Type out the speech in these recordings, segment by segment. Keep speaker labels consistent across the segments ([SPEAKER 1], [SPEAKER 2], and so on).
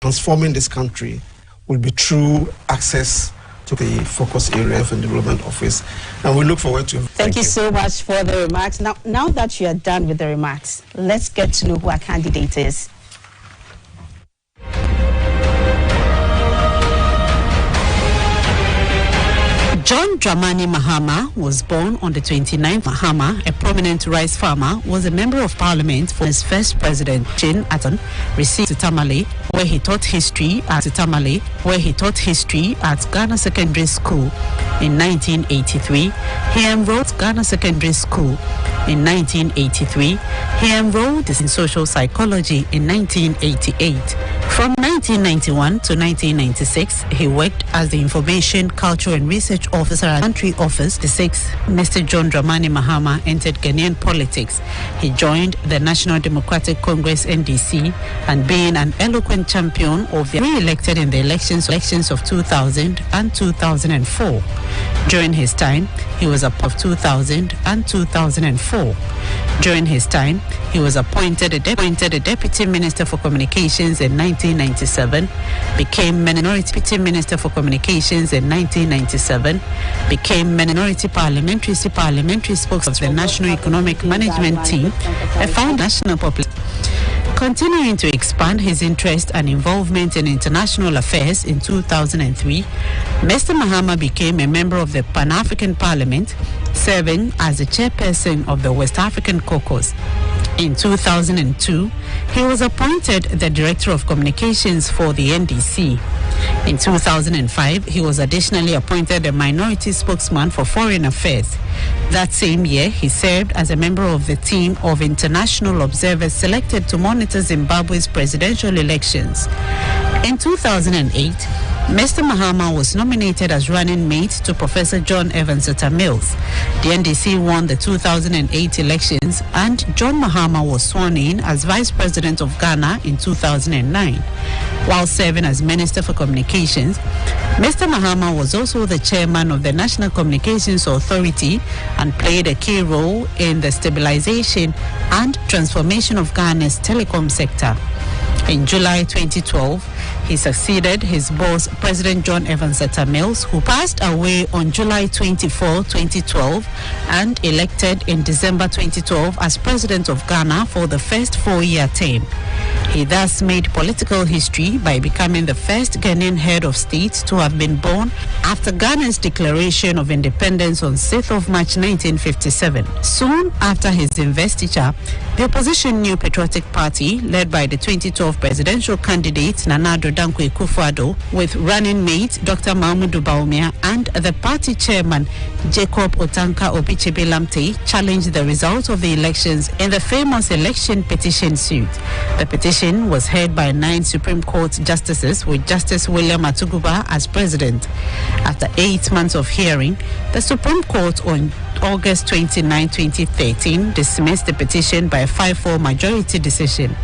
[SPEAKER 1] transforming this country will be through access to the focus area of the development office, and we look forward to it.
[SPEAKER 2] Thank you so much for the remarks. Now that you are done with the remarks, let's get to know who our candidate is. John Dramani Mahama was born on the 29th. Mahama, a prominent rice farmer, was a member of parliament for his first president, Jane Aton, received Tamale, where he taught history at Ghana Secondary School in 1983. He enrolled Ghana Secondary School in 1983. He enrolled in social psychology in 1988. From 1991 to 1996, he worked as the Information, Culture and Research Officer at Country Office. The sixth, Mr. John Dramani Mahama entered Ghanaian politics. He joined the National Democratic Congress (NDC) and being an eloquent champion of the re-elected in the elections of 2000 and 2004. During his time, he was of 2000 and 2004. During his time, he was appointed a Deputy Minister for Communications in 1997, became Minority Minister for Communications in 1997, became Minority Parliamentary spokesman of the National Economic Management Team, a foundational population. Continuing to expand his interest and involvement in international affairs in 2003, Mr. Mahama became a member of the Pan-African Parliament, serving as the chairperson of the West African Caucus. In 2002, he was appointed the Director of Communications for the NDC. In 2005, he was additionally appointed the Minority Spokesman for Foreign Affairs. That same year, he served as a member of the team of international observers selected to monitor Zimbabwe's presidential elections. In 2008, Mr. Mahama was nominated as running mate to Professor John Evans Mills. The NDC won the 2008 elections, and John Mahama was sworn in as Vice President of Ghana in 2009. While serving as Minister for Communications, Mr. Mahama was also the chairman of the National Communications Authority and played a key role in the stabilization and transformation of Ghana's telecom sector. In July 2012, he succeeded his boss, President John Evans Mills, who passed away on July 24, 2012, and elected in December 2012 as President of Ghana for the first 4-year term. He thus made political history by becoming the first Ghanaian head of state to have been born after Ghana's declaration of independence on 6th of March 1957. Soon after his investiture, the opposition New Patriotic Party, led by the 2012 presidential candidate Nana Addo Dankwa Akufo-Addo, with running mate Dr. Mahmoud Bawumia and the party chairman Jacob Otanka Obichebe-Lamte, challenged the results of the elections in the famous election petition suit. The petition was heard by 9 Supreme Court justices, with Justice William Atuguba as president. After 8 months of hearing, the Supreme Court on August 29, 2013, dismissed the petition by a 5-4 majority decision.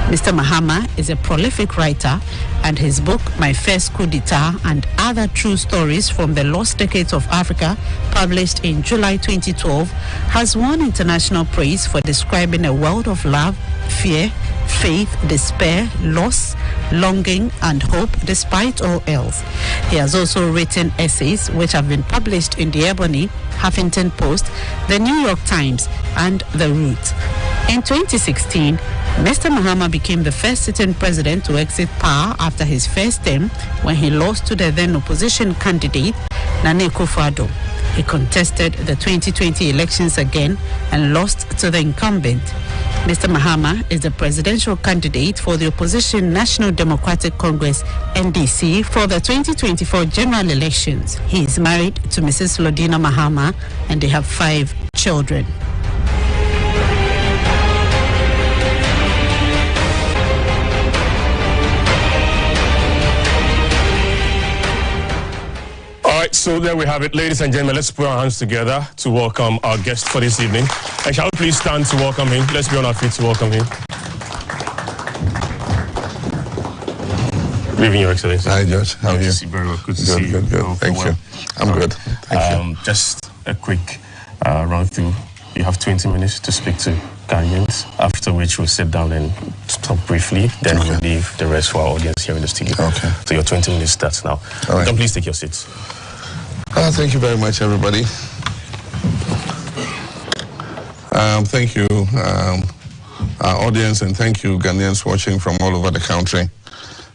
[SPEAKER 2] Mr. Mahama is a prolific writer, and his book, My First Coup d'Etat and Other True Stories from the Lost Decades of Africa, published in July 2012, has won international praise for describing a world of love, fear, faith, despair, loss, longing, and hope despite all else. He has also written essays which have been published in the Ebony, Huffington Post, the New York Times, and The Root. In 2016, Mr. Mahama became the first sitting president to exit power after his first term, when he lost to the then opposition candidate Nana Akufo-Addo. He contested the 2020 elections again and lost to the incumbent. Mr. Mahama is the presidential candidate for the opposition National Democratic Congress (NDC) for the 2024 general elections. He is married to Mrs. Lodina Mahama, and they have 5 children.
[SPEAKER 3] So there we have it, ladies and gentlemen. Let's put our hands together to welcome our guest for this evening. And shall we please stand to welcome him? Let's be on our feet to welcome him. Good evening, Your Excellency.
[SPEAKER 4] Hi, George. How are you?
[SPEAKER 3] Very well. Good to see you.
[SPEAKER 4] Good. Thank you. I'm good. Thank you.
[SPEAKER 3] Just a quick run through. You have 20 minutes to speak to Ghanaians, after which we'll sit down and talk briefly, then we'll leave the rest for our audience here in the studio.
[SPEAKER 4] Okay.
[SPEAKER 3] So your 20 minutes starts now.
[SPEAKER 4] All right.
[SPEAKER 3] Then please take your seats.
[SPEAKER 4] Thank you very much, everybody. Thank you, our audience, and thank you, Ghanaians watching from all over the country.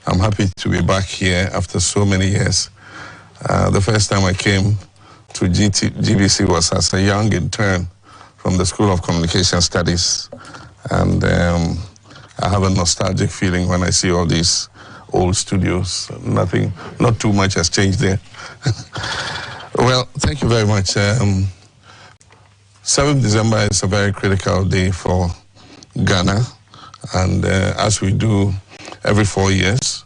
[SPEAKER 4] I'm happy to be back here after so many years. The first time I came to GBC was as a young intern from the School of Communication Studies, and I have a nostalgic feeling when I see all these old studios. Not too much has changed there. Well, thank you very much. 7th December is a very critical day for Ghana, and as we do every 4 years,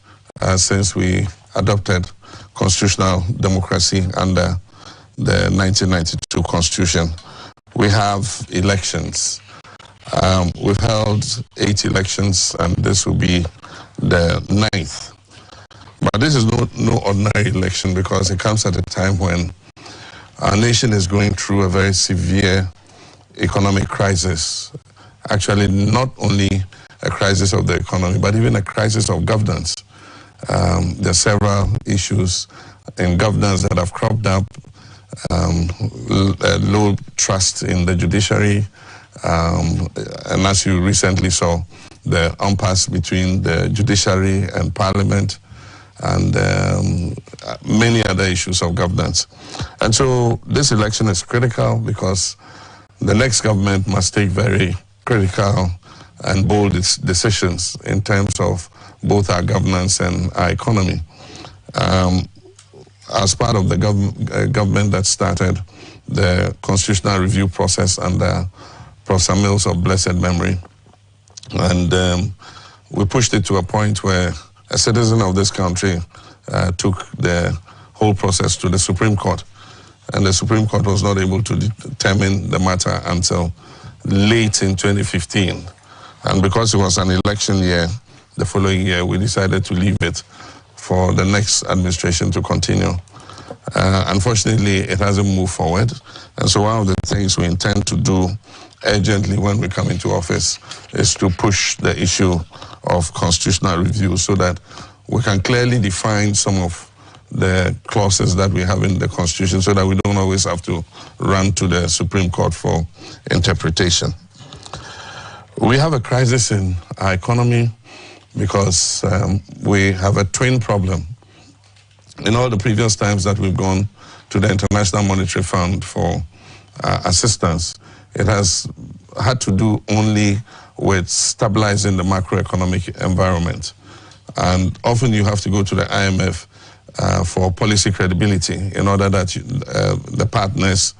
[SPEAKER 4] since we adopted constitutional democracy under the 1992 Constitution, we have elections. We've held 8 elections, and this will be the 9th. But this is no ordinary election, because it comes at a time when our nation is going through a very severe economic crisis. Actually, not only a crisis of the economy, but even a crisis of governance. There are several issues in governance that have cropped up. Low trust in the judiciary, and as you recently saw, the impasse between the judiciary and parliament, and many other issues of governance. And so this election is critical, because the next government must take very critical and bold decisions in terms of both our governance and our economy. As part of the government that started the constitutional review process under Professor Mills of blessed memory, and we pushed it to a point where a citizen of this country took the whole process to the Supreme Court, and the Supreme Court was not able to determine the matter until late in 2015. And because it was an election year, the following year, we decided to leave it for the next administration to continue. Unfortunately, it hasn't moved forward. And so one of the things we intend to do urgently when we come into office is to push the issue of constitutional review, so that we can clearly define some of the clauses that we have in the Constitution, so that we don't always have to run to the Supreme Court for interpretation. We have a crisis in our economy because we have a twin problem. In all the previous times that we've gone to the International Monetary Fund for assistance, it has had to do only with stabilizing the macroeconomic environment. And often you have to go to the IMF for policy credibility, in order that the partners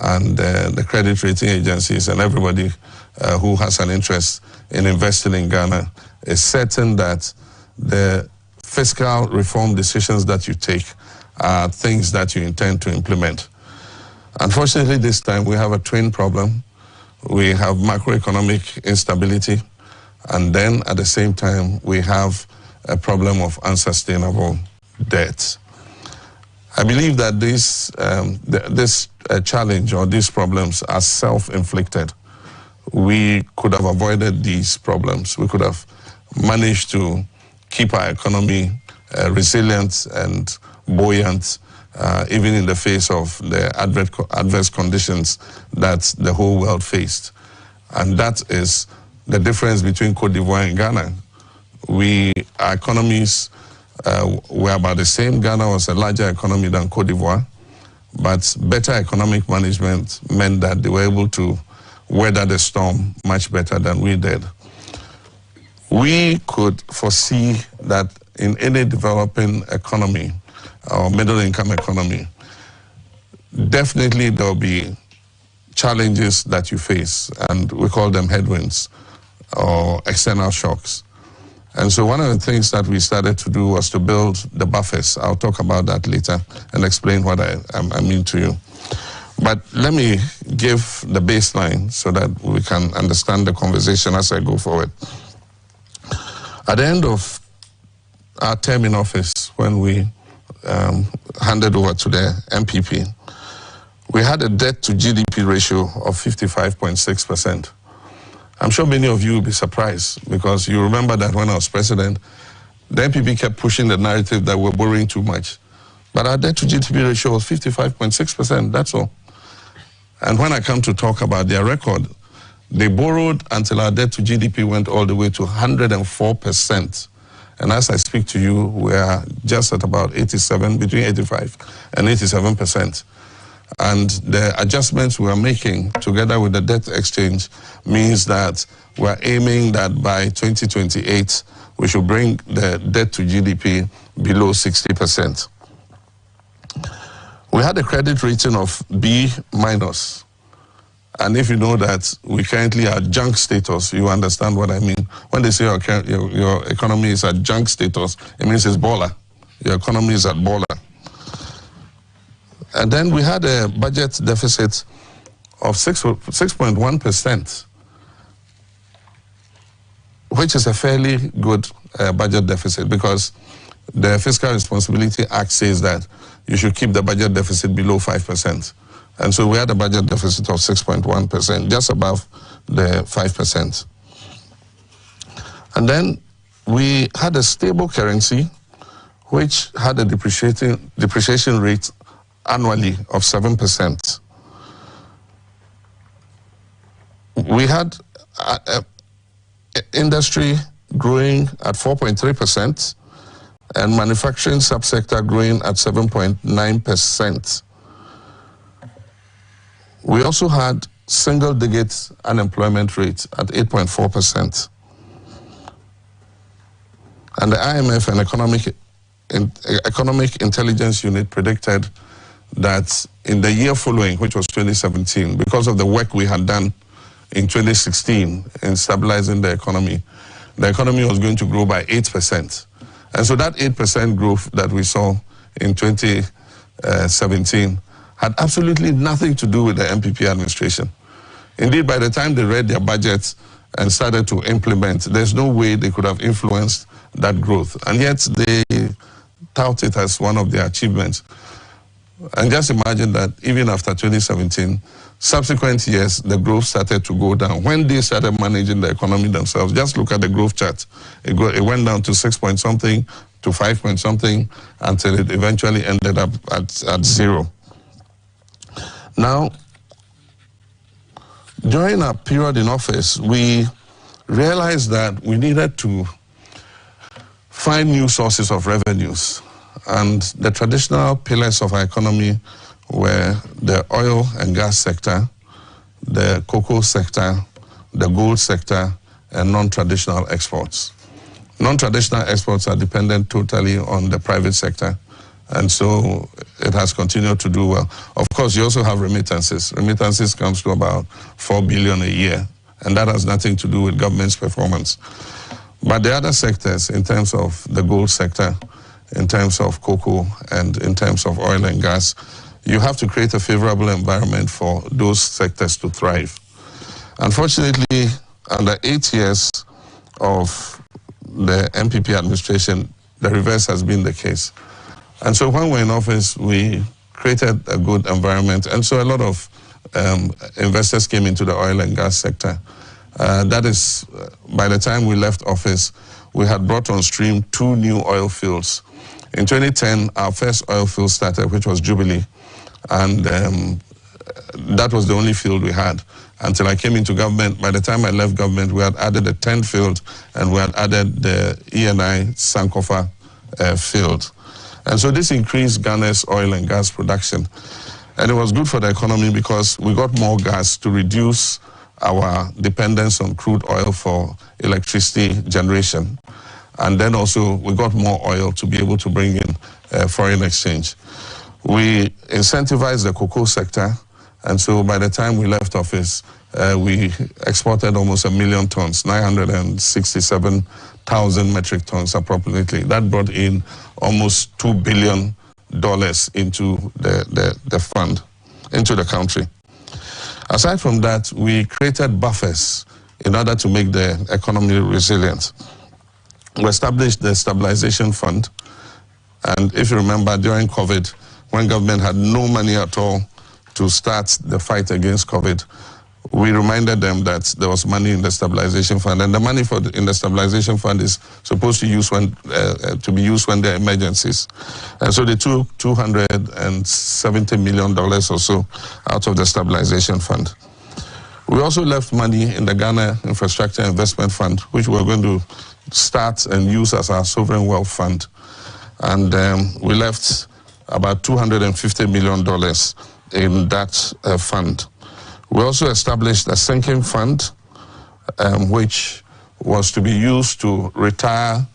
[SPEAKER 4] and the credit rating agencies and everybody who has an interest in investing in Ghana is certain that the fiscal reform decisions that you take are things that you intend to implement. Unfortunately, this time we have a twin problem. We have macroeconomic instability, and then at the same time we have a problem of unsustainable debt. I believe that this challenge or these problems are self-inflicted. We could have avoided these problems. We could have managed to keep our economy resilient and buoyant, even in the face of the adverse conditions that the whole world faced. And that is the difference between Cote d'Ivoire and Ghana. Our economies were about the same. Ghana was a larger economy than Cote d'Ivoire, but better economic management meant that they were able to weather the storm much better than we did. We could foresee that in any developing economy or middle-income economy, definitely there will be challenges that you face, and we call them headwinds or external shocks. And so one of the things that we started to do was to build the buffers. I'll talk about that later and explain what I mean to you. But let me give the baseline so that we can understand the conversation as I go forward. At the end of our term in office, when we handed over to the MPP, we had a debt to GDP ratio of 55.6%. I'm sure many of you will be surprised, because you remember that when I was president, the NPP kept pushing the narrative that we're borrowing too much. But our debt to GDP ratio was 55.6%, that's all. And when I come to talk about their record, they borrowed until our debt to GDP went all the way to 104%. And as I speak to you, we are just at about 87, between 85 and 87%. And the adjustments we are making together with the debt exchange means that we're aiming that by 2028, we should bring the debt to GDP below 60%. We had a credit rating of B-. And if you know that we currently are junk status, you understand what I mean. When they say your economy is at junk status, it means it's baller. Your economy is at baller. And then we had a budget deficit of 6.1%, which is a fairly good budget deficit, because the Fiscal Responsibility Act says that you should keep the budget deficit below 5%. And so we had a budget deficit of 6.1%, just above the 5%. And then we had a stable currency, which had a depreciation rate annually of 7%. We had industry growing at 4.3%, and manufacturing subsector growing at 7.9%. We also had single-digit unemployment rate at 8.4%. And the IMF and Economic Intelligence Unit predicted that in the year following, which was 2017, because of the work we had done in 2016 in stabilizing the economy was going to grow by 8%. And so that 8% growth that we saw in 2017 had absolutely nothing to do with the MPP administration. Indeed, by the time they read their budgets and started to implement, there's no way they could have influenced that growth. And yet they tout it as one of their achievements. And just imagine that even after 2017, subsequent years, the growth started to go down. When they started managing the economy themselves, just look at the growth chart. It went down to 6 point something, to 5 point something, until it eventually ended up at 0. Now, during our period in office, we realized that we needed to find new sources of revenues. And the traditional pillars of our economy were the oil and gas sector, the cocoa sector, the gold sector, and non-traditional exports. Non-traditional exports are dependent totally on the private sector, and so it has continued to do well. Of course, you also have remittances. Remittances comes to about 4 billion a year, and that has nothing to do with government's performance. But the other sectors, in terms of the gold sector, in terms of cocoa, and in terms of oil and gas, you have to create a favorable environment for those sectors to thrive. Unfortunately, under 8 years of the MPP administration, the reverse has been the case. And so when we're in office, we created a good environment. And so a lot of investors came into the oil and gas sector. That is, by the time we left office, we had brought on stream 2 new oil fields. In 2010, our first oil field started, which was Jubilee. And that was the only field we had until I came into government. By the time I left government, we had added a 10th field, and we had added the ENI Sankofa field. And so this increased Ghana's oil and gas production. And it was good for the economy because we got more gas to reduce our dependence on crude oil for electricity generation. And then also we got more oil to be able to bring in foreign exchange. We incentivized the cocoa sector, and so by the time we left office, we exported almost 1 million tons, 967,000 metric tons approximately. That brought in almost $2 billion into the fund, into the country. Aside from that, we created buffers in order to make the economy resilient. We established the stabilization fund, and if you remember, during COVID, when government had no money at all to start the fight against COVID, we reminded them that there was money in the stabilization fund, and the money in the stabilization fund is supposed to be used when there are emergencies. And so they took $270 million or so out of the stabilization fund. We also left money in the Ghana Infrastructure Investment Fund, which we're going to start and use as our sovereign wealth fund. And we left about $250 million in that fund. We also established a sinking fund, which was to be used to retire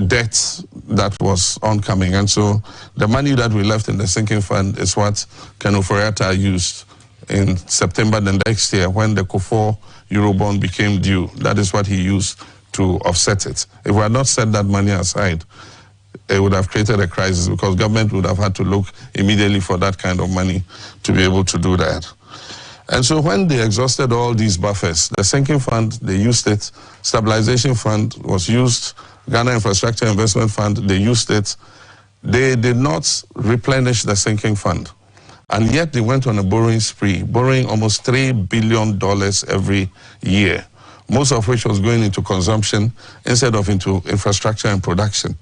[SPEAKER 4] debt that was oncoming. And so the money that we left in the sinking fund is what Ken Ofori-Atta used in September the next year when the Kufuor Eurobond became due. That is what he used to offset it. If we had not set that money aside, it would have created a crisis because government would have had to look immediately for that kind of money to be able to do that. And so when they exhausted all these buffers, the sinking fund, they used it. Stabilization fund was used. Ghana Infrastructure Investment Fund, they used it. They did not replenish the sinking fund. And yet they went on a borrowing spree, borrowing almost $3 billion every year, most of which was going into consumption instead of into infrastructure and production.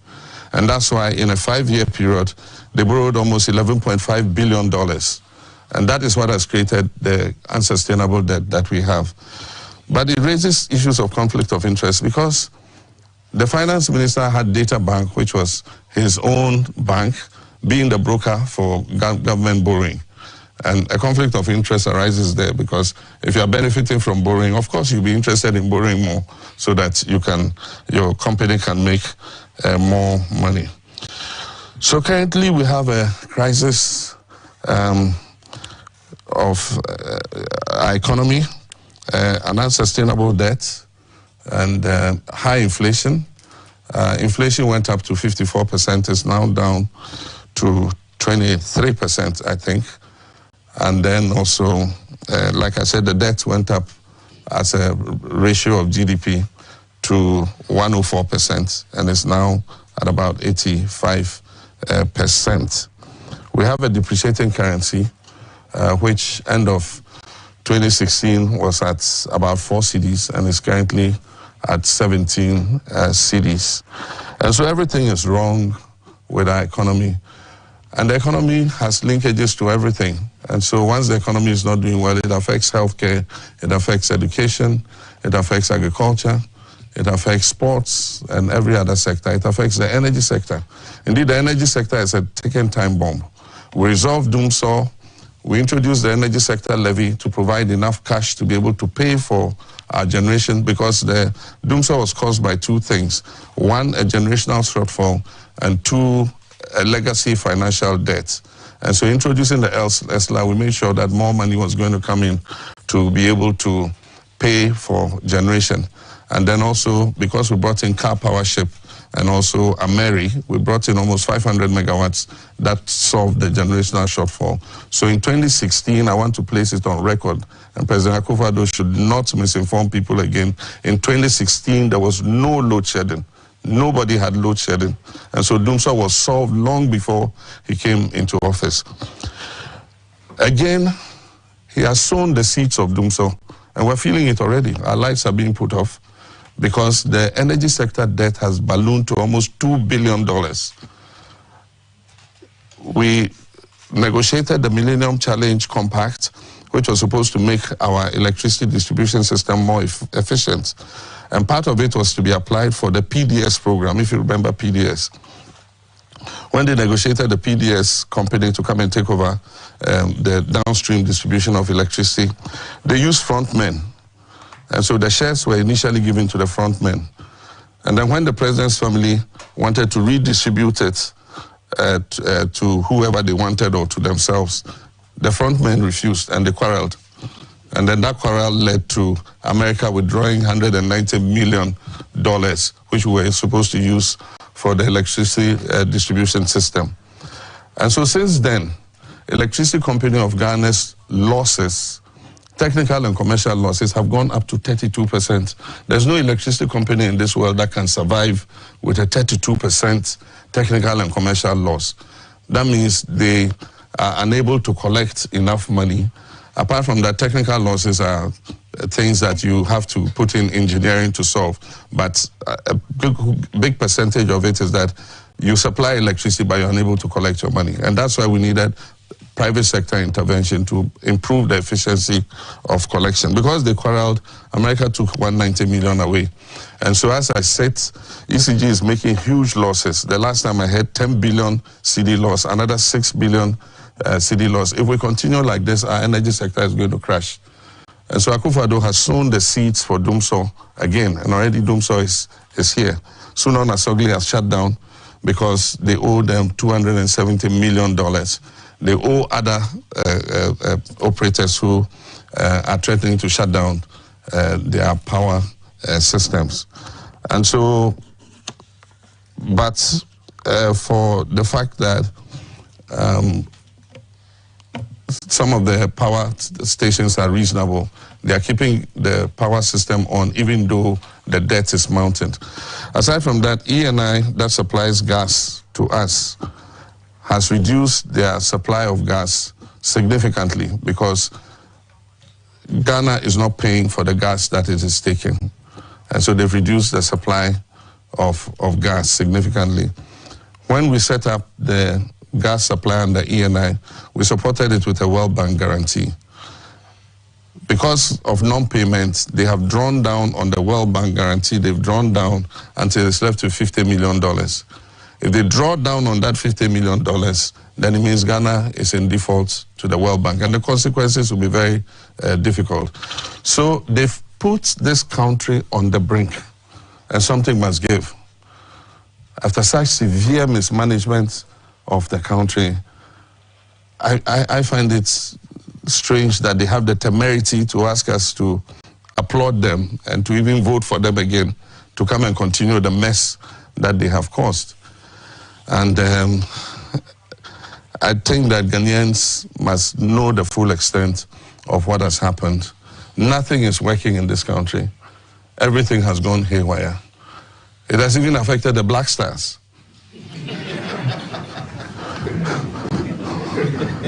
[SPEAKER 4] And that's why in a 5-year period, they borrowed almost $11.5 billion. And that is what has created the unsustainable debt that we have. But it raises issues of conflict of interest because the finance minister had Data Bank, which was his own bank, being the broker for government borrowing. And a conflict of interest arises there because if you are benefiting from borrowing, of course you'll be interested in borrowing more so that your company can make more money. So currently we have a crisis of our economy, an unsustainable debt, and high inflation. Inflation went up to 54%, is now down to 23%, I think. And then also, like I said, the debt went up as a ratio of GDP to 104% and is now at about 85%. We have a depreciating currency, which end of 2016 was at about 4 cedis and is currently at 17 cedis. And so everything is wrong with our economy. And the economy has linkages to everything. And so once the economy is not doing well, it affects healthcare, it affects education, it affects agriculture, it affects sports and every other sector. It affects the energy sector. Indeed, the energy sector is a ticking time bomb. We resolved Doomsaw. We introduced the energy sector levy to provide enough cash to be able to pay for our generation because the Doomsaw was caused by 2 things. 1, a generational shortfall, and 2, a legacy financial debt. And so introducing the ESLA, we made sure that more money was going to come in to be able to pay for generation. And then also, because we brought in Car Powership and also Ameri, we brought in almost 500 megawatts that solved the generational shortfall. So in 2016, I want to place it on record, and President Akufo-Addo should not misinform people again. In 2016, there was no load shedding. Nobody had load shedding. And so Doomsaw was solved long before he came into office. Again, he has sown the seeds of Doomsaw, and we're feeling it already. Our lights are being put off because the energy sector debt has ballooned to almost $2 billion. We negotiated the Millennium Challenge Compact, which was supposed to make our electricity distribution system more efficient. And part of it was to be applied for the PDS program, if you remember PDS. When they negotiated the PDS company to come and take over the downstream distribution of electricity, they used frontmen. And so the shares were initially given to the frontmen. And then when the president's family wanted to redistribute it to whoever they wanted or to themselves, the frontmen refused and they quarreled. And then that quarrel led to America withdrawing $190 million, which we were supposed to use for the electricity distribution system. And so since then, Electricity Company of Ghana's losses, technical and commercial losses, have gone up to 32%. There's no electricity company in this world that can survive with a 32% technical and commercial loss. That means they are unable to collect enough money, Apart from that, technical losses are things that you have to put in engineering to solve. But a big percentage of it is that you supply electricity, but you're unable to collect your money. And that's why we needed private sector intervention to improve the efficiency of collection. Because they quarreled, America took 190 million away. And so as I said, ECG is making huge losses. The last time I had 10 billion CD loss, another 6 billion CD loss. If we continue like this, our energy sector is going to crash. And so Akufo-Addo has sown the seeds for Dumsor again, and already Dumsor is here. Sunon Asogli has shut down because they owe them $270 million. They owe other operators who are threatening to shut down their power systems. And so, but for the fact that some of the power stations are reasonable, they are keeping the power system on even though the debt is mounting. Aside from that, ENI that supplies gas to us has reduced their supply of gas significantly because Ghana is not paying for the gas that it is taking. And so they've reduced the supply of gas significantly. When we set up the gas supply under ENI, we supported it with a World Bank guarantee. Because of non-payments, they have drawn down on the World Bank guarantee. They've drawn down until it's left with $50 million. If they draw down on that $50 million, then it means Ghana is in default to the World Bank, and the consequences will be very difficult. So they've put this country on the brink, and something must give. After such severe mismanagement of the country, I find it strange that they have the temerity to ask us to applaud them and to even vote for them again to come and continue the mess that they have caused. And I think that Ghanaians must know the full extent of what has happened. Nothing is working in this country. Everything has gone haywire. It has even affected the Black Stars.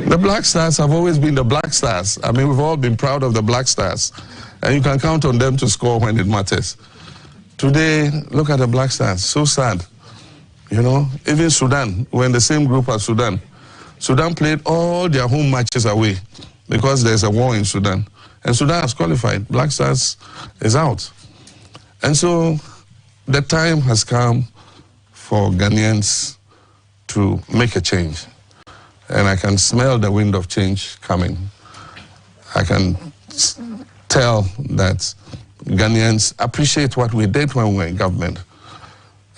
[SPEAKER 4] The Black Stars have always been the Black Stars. I mean, we've all been proud of the Black Stars. And you can count on them to score when it matters. Today, look at the Black Stars. So sad. You know, even Sudan, we're in the same group as Sudan. Sudan played all their home matches away because there's a war in Sudan. And Sudan has qualified. Black Stars is out. And so the time has come for Ghanaians to make a change. And I can smell the wind of change coming. I can tell that Ghanaians appreciate what we did when we were in government.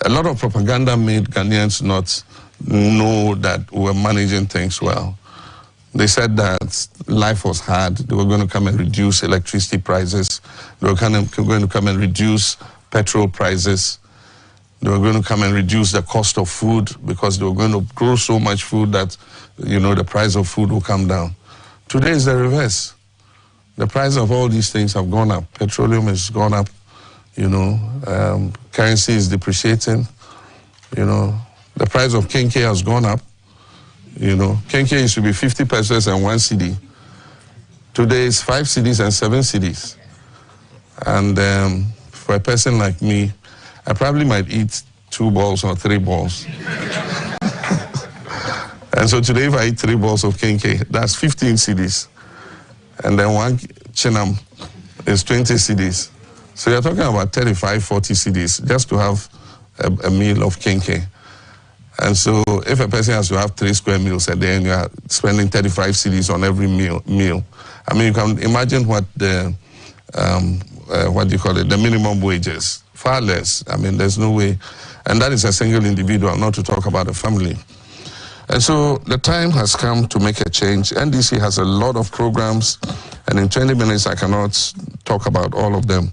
[SPEAKER 4] A lot of propaganda made Ghanaians not know that we were managing things well. They said that life was hard. They were going to come and reduce electricity prices. They were going to come and reduce petrol prices. They were going to come and reduce the cost of food because they were going to grow so much food that, you know, the price of food will come down. Today is the reverse. The price of all these things have gone up. Petroleum has gone up, you know. Currency is depreciating, you know. The price of kenke has gone up. You know, kenke used to be 50 pesos and 1 CD. Today it's 5 CDs and 7 CDs. And for a person like me, I probably might eat 2 balls or 3 balls. And so today if I eat 3 balls of kenke, that's 15 CDs. And then 1 chinam is 20 CDs. So you're talking about 35, 40 CDs just to have a meal of kenke. And so if a person has to have 3 square meals a day and you are spending 35 CDs on every meal, I mean, you can imagine what the, what do you call it, the minimum wages. Far less. I mean, there's no way. And that is a single individual, not to talk about a family. And so the time has come to make a change. NDC has a lot of programs, and in 20 minutes I cannot talk about all of them.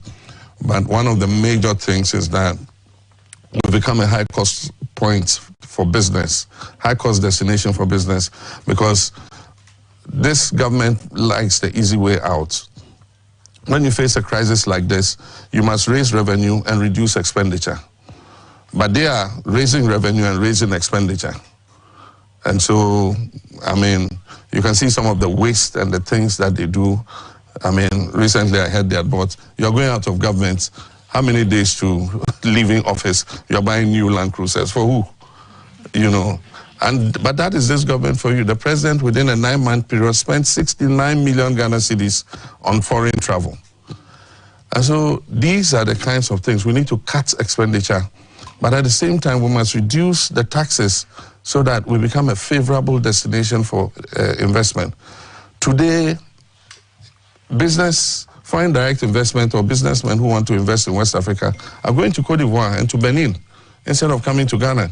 [SPEAKER 4] But one of the major things is that we've become a high-cost point for business, high-cost destination for business, because this government likes the easy way out. When you face a crisis like this, you must raise revenue and reduce expenditure. But they are raising revenue and raising expenditure. And so, I mean, You can see some of the waste and the things that they do. I mean, recently I heard that, but you're going out of government, how many days to leaving office? You're buying new Land Cruisers. For who? You know. But that is this government for you. The president, within a 9-month period, spent 69 million Ghana cedis on foreign travel. And so these are the kinds of things. We need to cut expenditure, but at the same time, we must reduce the taxes so that we become a favorable destination for investment. Today, foreign direct investment or businessmen who want to invest in West Africa are going to Cote d'Ivoire and to Benin instead of coming to Ghana.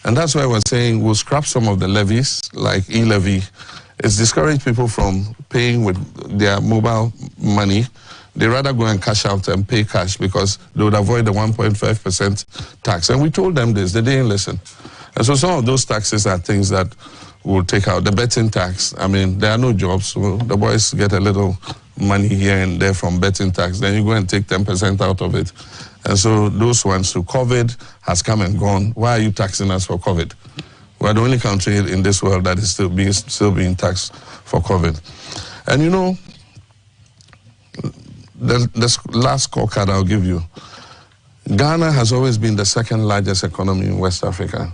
[SPEAKER 4] And that's why we're saying we'll scrap some of the levies, like e-levy. It's discouraged people from paying with their mobile money. They rather go and cash out and pay cash because they would avoid the 1.5% tax. And we told them this, they didn't listen. And so some of those taxes are things that we'll take out. The betting tax, I mean, there are no jobs, so the boys get a little money here and there from betting tax. Then you go and take 10% out of it. And so those ones, so COVID has come and gone. Why are you taxing us for COVID? We're the only country in this world that is still being taxed for COVID. And you know, the last scorecard I'll give you, Ghana has always been the second largest economy in West Africa.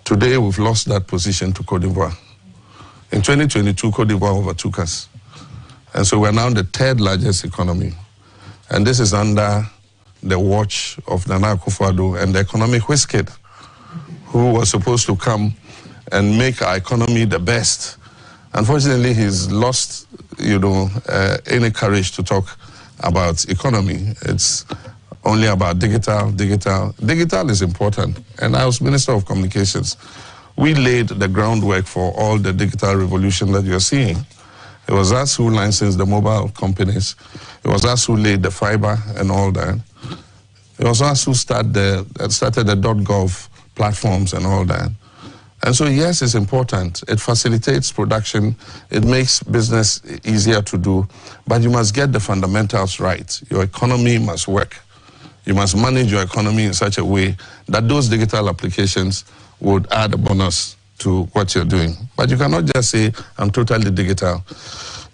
[SPEAKER 4] Today, we've lost that position to Cote d'Ivoire. In 2022, Cote d'Ivoire overtook us. And so we're now the third largest economy. And this is under the watch of Nana Akufo-Addo and the economic whiz kid, who was supposed to come and make our economy the best. Unfortunately, he's lost, you know, any courage to talk about economy. It's only about digital. Digital is important. And I was Minister of Communications. We laid the groundwork for all the digital revolution that you're seeing. It was us who licensed the mobile companies. It was us who laid the fiber and all that. It was us who started the .gov platforms and all that. And so, yes, it's important. It facilitates production. It makes business easier to do. But you must get the fundamentals right. Your economy must work. You must manage your economy in such a way that those digital applications would add a bonus to what you're doing. But you cannot just say, I'm totally digital.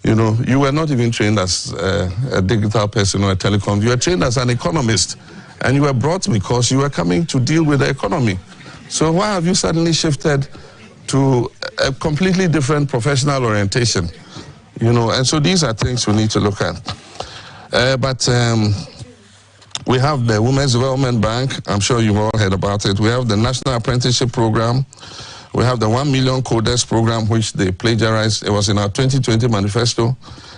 [SPEAKER 4] You know, you were not even trained as a digital person or a telecom. You were trained as an economist. And you were brought because you were coming to deal with the economy. So why have you suddenly shifted to a completely different professional orientation? You know, and so these are things we need to look at. We have the Women's Development Bank. I'm sure you've all heard about it. We have the National Apprenticeship Program. We have the 1 million coders program, which they plagiarized. It was in our 2020 manifesto.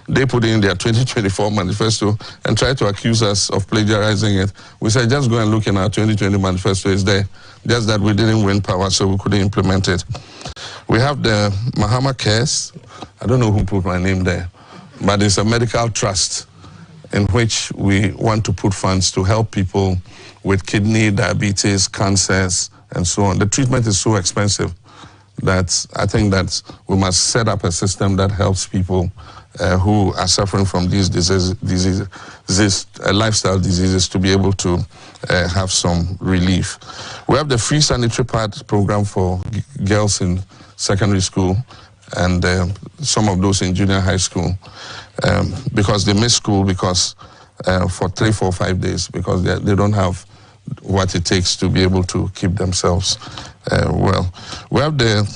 [SPEAKER 4] They put in their 2024 manifesto and tried to accuse us of plagiarizing it. We said, just go and look in our 2020 manifesto. It's there. Just that we didn't win power, so we couldn't implement it. We have the Mahama Cares. I don't know who put my name there, but it's a medical trust in which we want to put funds to help people with kidney, diabetes, cancers, and so on. The treatment is so expensive that I think that we must set up a system that helps people who are suffering from these lifestyle diseases to be able to have some relief. We have the free sanitary pad program for girls in secondary school and some of those in junior high school because they miss school because for 3, 4, 5 days because they don't have what it takes to be able to keep themselves well. We have the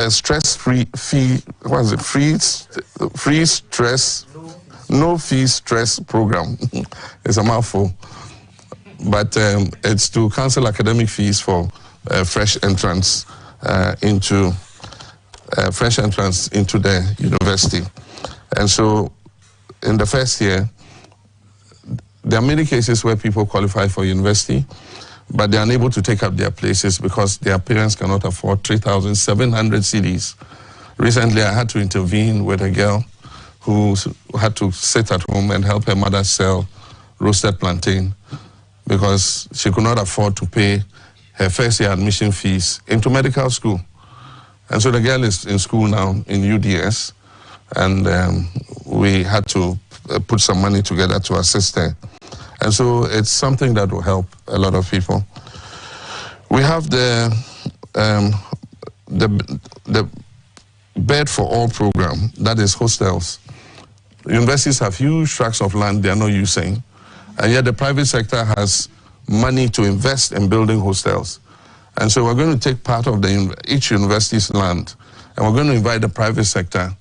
[SPEAKER 4] stress-free fee, what is it? Free stress, no fee stress program. It's a mouthful, but it's to cancel academic fees for fresh entrance into the university. And so, in the first year, there are many cases where people qualify for university, but they are unable to take up their places because their parents cannot afford 3,700 cedis. Recently, I had to intervene with a girl who had to sit at home and help her mother sell roasted plantain because she could not afford to pay her first year admission fees into medical school. And so the girl is in school now in UDS, and we had to put some money together to assist her. And so it's something that will help a lot of people. We have the the Bed for All program, that is hostels. Universities have huge tracts of land they are not using, and yet the private sector has money to invest in building hostels. And so we're going to take part of each university's land, and we're going to invite the private sector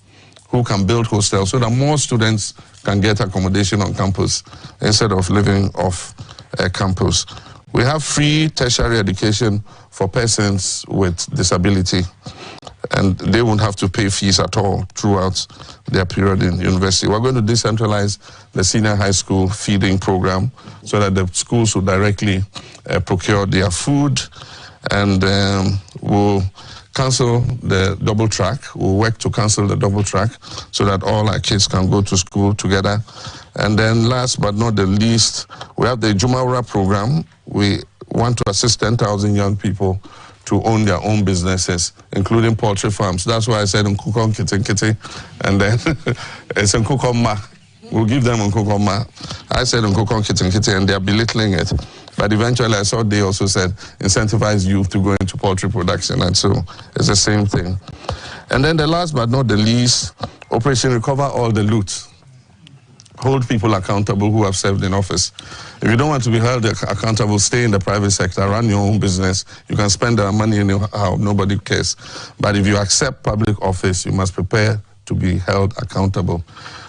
[SPEAKER 4] who can build hostels so that more students can get accommodation on campus instead of living off campus. We have free tertiary education for persons with disability, and they won't have to pay fees at all throughout their period in university. We're going to decentralize the senior high school feeding program so that the schools will directly procure their food, and we'll cancel the double track. We'll work to cancel the double track so that all our kids can go to school together. And then last but not the least, we have the Jumaura program. We want to assist 10,000 young people to own their own businesses, including poultry farms. That's why I said Nkukon Kitty, and then it's Nkukon Ma. We'll give them Nkukon Ma. I said Nkukon Kitty, and they're belittling it. But eventually I saw they also said incentivize youth to go into poultry production, and so it's the same thing. And then the last but not the least, Operation Recover All the Loot. Hold people accountable who have served in office. If you don't want to be held accountable, stay in the private sector, run your own business. You can spend the money anyhow, nobody cares. But if you accept public office, you must prepare to be held accountable.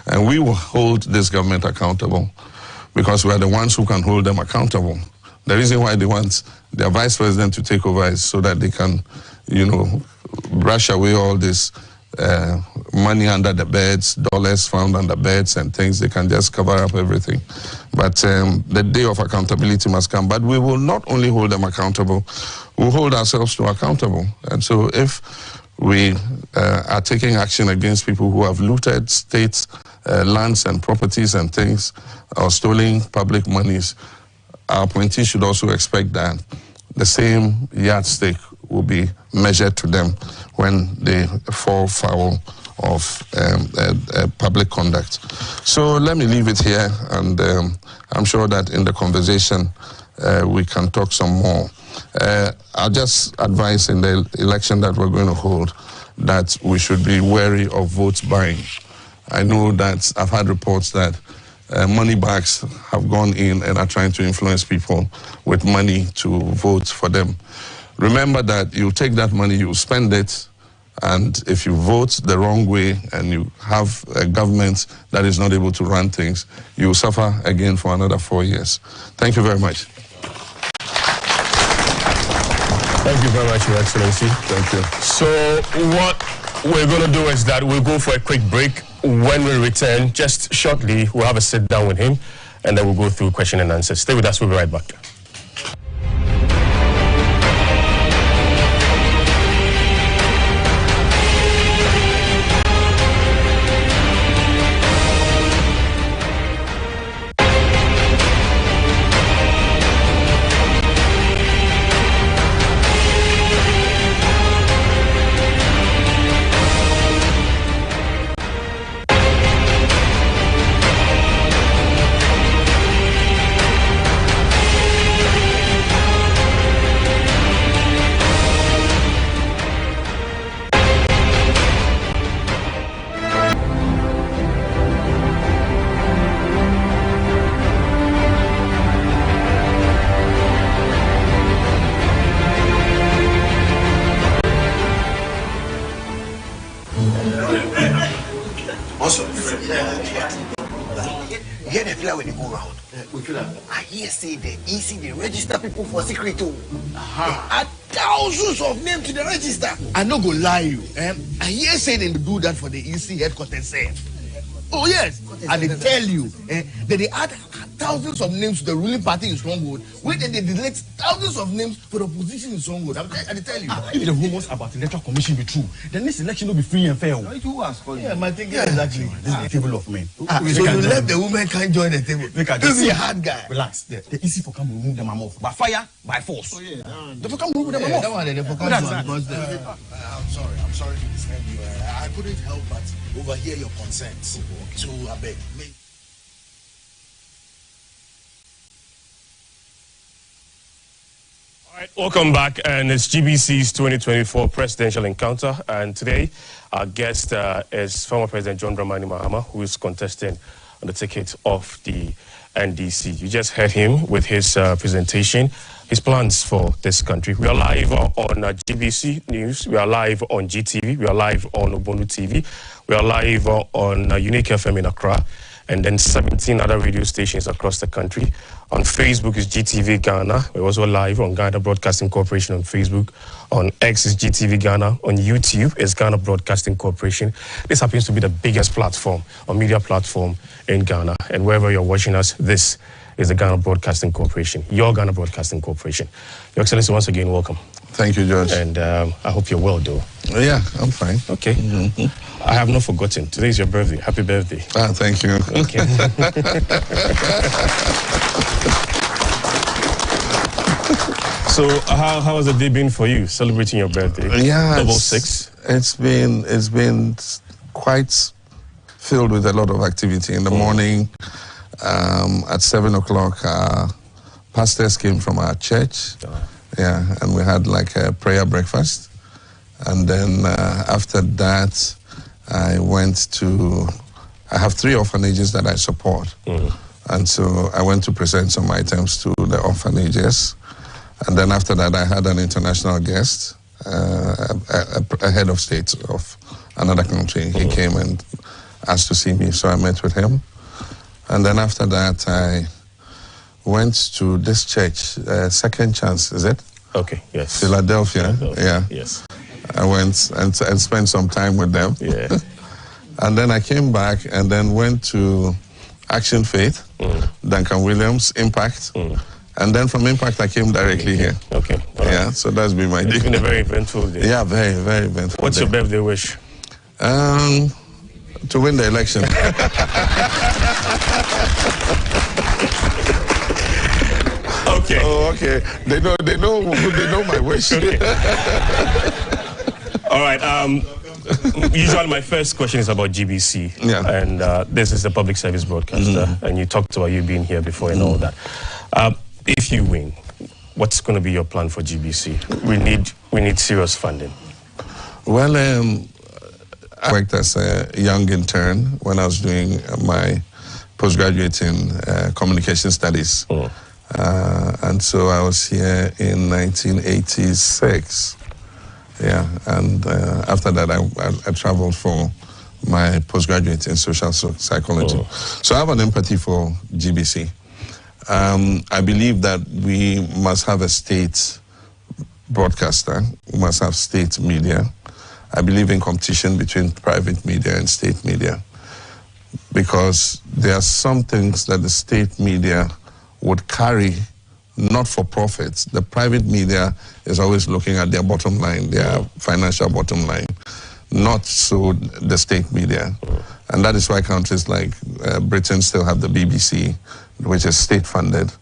[SPEAKER 4] And we will hold this government accountable because we are the ones who can hold them accountable. The reason why they want their vice president to take over is so that they can, brush away all this money under the beds, dollars found under beds and things. They can just cover up everything. But the day of accountability must come. But we will not only hold them accountable, we'll hold ourselves to accountable. And so if we are taking action against people who have looted states, lands and properties and things, or stolen public monies, our appointees should also expect that the same yardstick will be measured to them when they fall foul of public conduct. So let me leave it here, and I'm sure that in the conversation we can talk some more. I'll just advise in the election that we're going to hold that we should be wary of vote buying. I know that I've had reports that money bags have gone in and are trying to influence people with money to vote for them. Remember that you take that money, you spend it, and if you vote the wrong way and you have a government that is not able to run things, you will suffer again for another 4 years. Thank you very much.
[SPEAKER 3] Thank you very much, Your Excellency.
[SPEAKER 4] Thank you.
[SPEAKER 3] So what we're going to do is that we'll go for a quick break. When we return, just shortly, we'll have a sit down with him, and then we'll go through question and answers. Stay with us. We'll be right back.
[SPEAKER 5] The EC, they register people for secret too. Add thousands of names to the register.
[SPEAKER 6] I no go lie you. I hear say they do that for the EC headquarters. Oh yes, and they tell you that they add thousands of names to the ruling party in Stronghold. Wait, and they delete thousands of names for the opposition in Stronghold. I tell you.
[SPEAKER 7] If the rumors about the electoral commission be true, then this election will be free and fair.
[SPEAKER 6] Yeah, my thinking is actually
[SPEAKER 7] this is the table of men.
[SPEAKER 6] So you left the women can't join the table. Don't be a hard guy.
[SPEAKER 7] Relax. The easy for come remove them off by fire, by force. Oh yeah. They for come remove them off.
[SPEAKER 6] That one they for come.
[SPEAKER 5] I'm sorry to disturb you. I couldn't help but overhear your concerns. So I beg.
[SPEAKER 3] All right, welcome back, and it's GBC's 2024 presidential encounter, and today our guest is former President John Dramani Mahama, who is contesting on the ticket of the NDC. You just heard him with his presentation, his plans for this country. We are live on GBC News, we are live on GTV, we are live on Obonu TV, we are live on Unique FM in Accra, and then 17 other radio stations across the country. On Facebook is GTV Ghana. We're also live on Ghana Broadcasting Corporation on Facebook. On X is GTV Ghana. On YouTube is Ghana Broadcasting Corporation. This happens to be the biggest platform, or media platform in Ghana. And wherever you're watching us, this is the Ghana Broadcasting Corporation, your Ghana Broadcasting Corporation. Your Excellency, once again, welcome.
[SPEAKER 4] Thank you, George.
[SPEAKER 3] And I hope you're well, though.
[SPEAKER 4] Yeah, I'm fine.
[SPEAKER 3] Okay. I have not forgotten. Today is your birthday. Happy birthday.
[SPEAKER 4] Ah, thank you.
[SPEAKER 3] Okay. So how has the day been for you, celebrating your birthday?
[SPEAKER 4] Yeah,
[SPEAKER 3] Double six.
[SPEAKER 4] It's been quite filled with a lot of activity. In the morning, at 7 o'clock, pastors came from our church. Yeah, and we had like a prayer breakfast. And then after that, I have 3 orphanages that I support. And so I went to present some items to the orphanages. And then after that, I had an international guest, a head of state of another country. He came and asked to see me, so I met with him. And then after that, I went to this church, Second Chance, is it?
[SPEAKER 3] Okay, yes.
[SPEAKER 4] Philadelphia, yeah.
[SPEAKER 3] Yes.
[SPEAKER 4] I went and spent some time with them.
[SPEAKER 3] Yeah.
[SPEAKER 4] And then I came back and then went to Action Faith, Duncan Williams, Impact. And then from Impact, I came directly here.
[SPEAKER 3] Okay.
[SPEAKER 4] Yeah, so that's been my day.
[SPEAKER 3] It's been a very eventful day.
[SPEAKER 4] Yeah, very, very eventful.
[SPEAKER 3] What's your birthday wish?
[SPEAKER 4] To win the election.
[SPEAKER 3] Okay.
[SPEAKER 4] Oh, okay. They know my wish.
[SPEAKER 3] Okay. All right. Usually my first question is about GBC.
[SPEAKER 4] Yeah.
[SPEAKER 3] And this is a public service broadcaster. And you talked about you being here before and all that. If you win, what's going to be your plan for GBC? We need serious funding.
[SPEAKER 4] Well, I worked as a young intern when I was doing my postgraduate in communication studies. And so I was here in 1986. Yeah, and after that, I traveled for my postgraduate in social psychology. So I have an empathy for GBC. I believe that we must have a state broadcaster, we must have state media. I believe in competition between private media and state media, because there are some things that the state media would carry not for profits. The private media is always looking at their bottom line, their financial bottom line, not so the state media. And that is why countries like Britain still have the BBC, which is state-funded.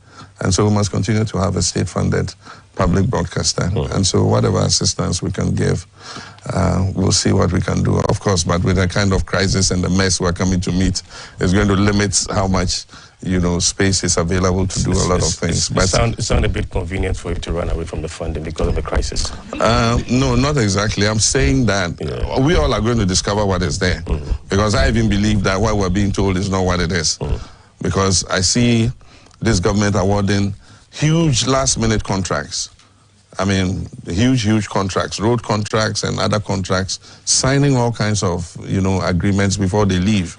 [SPEAKER 4] And so we must continue to have a state-funded public broadcaster. And so whatever assistance we can give, we'll see what we can do, of course, but with the kind of crisis and the mess we're coming to meet, it's going to limit how much, space is available to do a lot of things.
[SPEAKER 3] But it sounds a bit convenient for you to run away from the funding because of the crisis.
[SPEAKER 4] No, not exactly. I'm saying that we all are going to discover what is there. Because I even believe that what we're being told is not what it is. Because I see this government awarding huge last-minute contracts. I mean, huge contracts, road contracts and other contracts, signing all kinds of, agreements before they leave.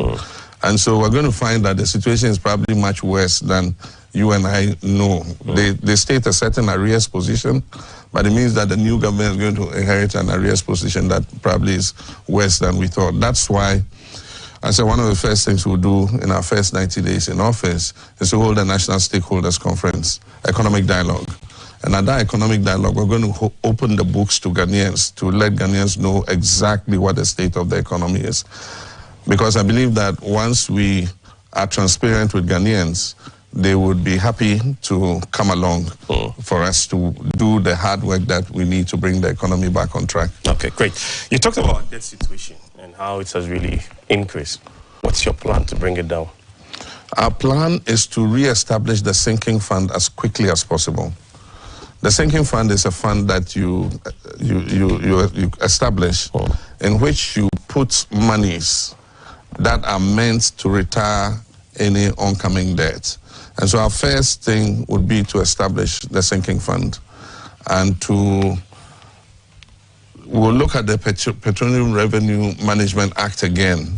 [SPEAKER 4] And so we're going to find that the situation is probably much worse than you and I know. They state a certain arrears position, but it means that the new government is going to inherit an arrears position that probably is worse than we thought. That's why I said one of the first things we'll do in our first 90 days in office is to hold a national stakeholders conference, economic dialogue. And at that economic dialogue, we're going to open the books to Ghanaians, to let Ghanaians know exactly what the state of the economy is. Because I believe that once we are transparent with Ghanaians, they would be happy to come along for us to do the hard work that we need to bring the economy back on track.
[SPEAKER 3] Okay, great. You talked about our debt situation and how it has really increased. What's your plan to bring it down?
[SPEAKER 4] Our plan is to re-establish the sinking fund as quickly as possible. The sinking fund is a fund that you establish in which you put monies that are meant to retire any oncoming debt. And so our first thing would be to establish the sinking fund and we'll look at the Petroleum Revenue Management Act again.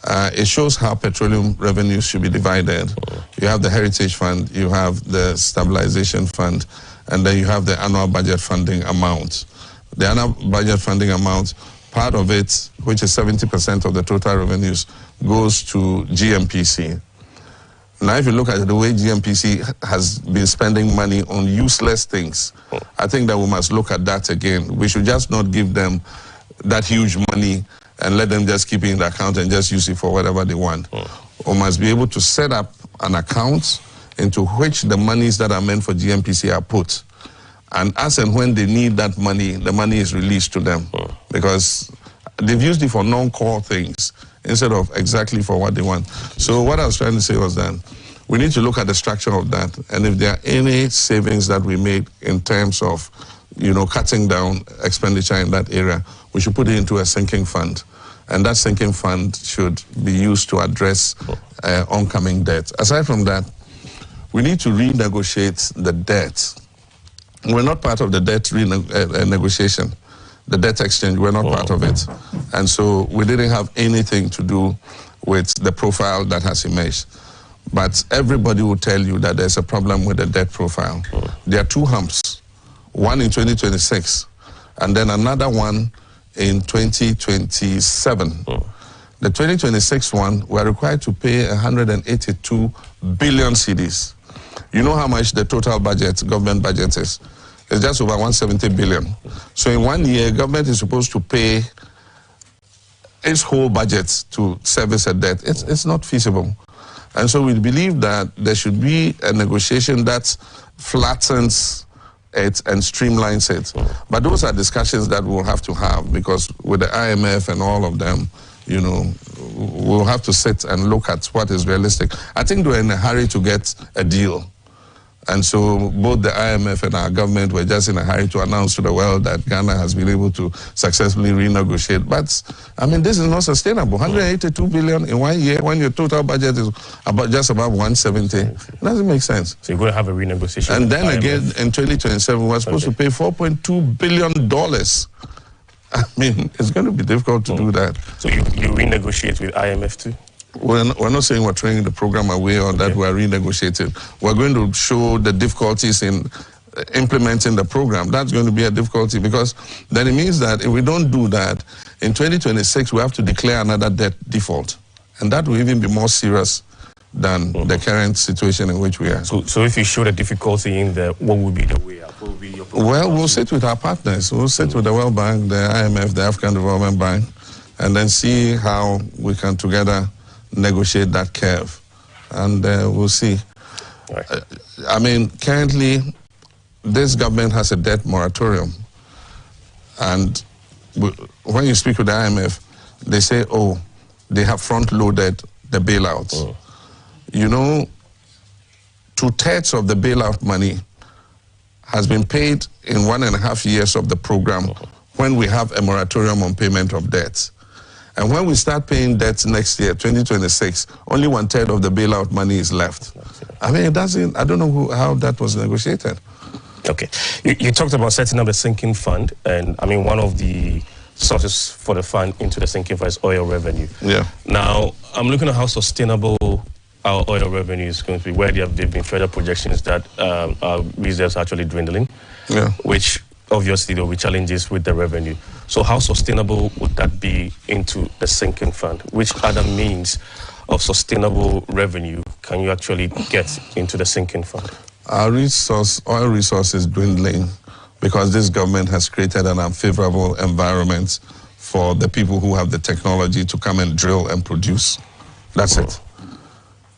[SPEAKER 4] It shows how petroleum revenues should be divided. You have the Heritage Fund, you have the Stabilization Fund, and then you have the annual budget funding amount. The annual budget funding amount, part of it, which is 70% of the total revenues, goes to GMPC. Now, if you look at the way GMPC has been spending money on useless things, I think that we must look at that again. We should just not give them that huge money and let them just keep it in the account and just use it for whatever they want. We must be able to set up an account into which the monies that are meant for GMPC are put. And as and when they need that money, the money is released to them. Because they've used it for non-core things instead of exactly for what they want. So what I was trying to say was that we need to look at the structure of that. And if there are any savings that we make in terms of, cutting down expenditure in that area, we should put it into a sinking fund. And that sinking fund should be used to address oncoming debt. Aside from that, we need to renegotiate the debt. We're not part of the debt negotiation. The debt exchange, we're not part of it. And so we didn't have anything to do with the profile that has emerged. But everybody will tell you that there's a problem with the debt profile. There are two humps, one in 2026, and then another one in 2027. The 2026 one, we're required to pay 182 billion cedis. You know how much the total budget, government budget is? It's just over 170 billion. So in 1 year, government is supposed to pay its whole budget to service a debt. It's not feasible. And so we believe that there should be a negotiation that flattens it and streamlines it. But those are discussions that we'll have to have, because with the IMF and all of them, we'll have to sit and look at what is realistic. I think we're in a hurry to get a deal. And so both the IMF and our government were just in a hurry to announce to the world that Ghana has been able to successfully renegotiate. But, I mean, this is not sustainable. 182 billion in 1 year when your total budget is just about 170. It doesn't make sense.
[SPEAKER 3] So you're going to have a renegotiation.
[SPEAKER 4] And then again, in 2027, we're supposed to pay $4.2 billion. I mean, it's going to be difficult to do that.
[SPEAKER 3] So you renegotiate with IMF too?
[SPEAKER 4] We're not saying we're throwing the program away or that we're renegotiating. We're going to show the difficulties in implementing the program. That's going to be a difficulty, because then it means that if we don't do that, in 2026 we have to declare another debt default. And that will even be more serious than the current situation in which we are.
[SPEAKER 3] So if you show the difficulty in there, what would be the way out? What would be your program?
[SPEAKER 4] Well, we'll sit with our partners. We'll sit with the World Bank, the IMF, the African Development Bank, and then see how we can together negotiate that curve, and we'll see. Right. I mean, currently, this government has a debt moratorium, and when you speak with the IMF, they say, oh, they have front-loaded the bailouts. 2/3 of the bailout money has been paid in 1.5 years of the program when we have a moratorium on payment of debts. And when we start paying debts next year, 2026, only 1/3 of the bailout money is left. I mean, I don't know how that was negotiated.
[SPEAKER 3] Okay. You talked about setting up a sinking fund, and I mean, one of the sources for the fund into the sinking fund is oil revenue.
[SPEAKER 4] Yeah.
[SPEAKER 3] Now, I'm looking at how sustainable our oil revenue is going to be, where there have been further projections that our reserves are actually dwindling, which obviously there will be challenges with the revenue. So how sustainable would that be into the sinking fund? Which other means of sustainable revenue can you actually get into the sinking fund? Our
[SPEAKER 4] oil resource is dwindling because this government has created an unfavorable environment for the people who have the technology to come and drill and produce. That's it.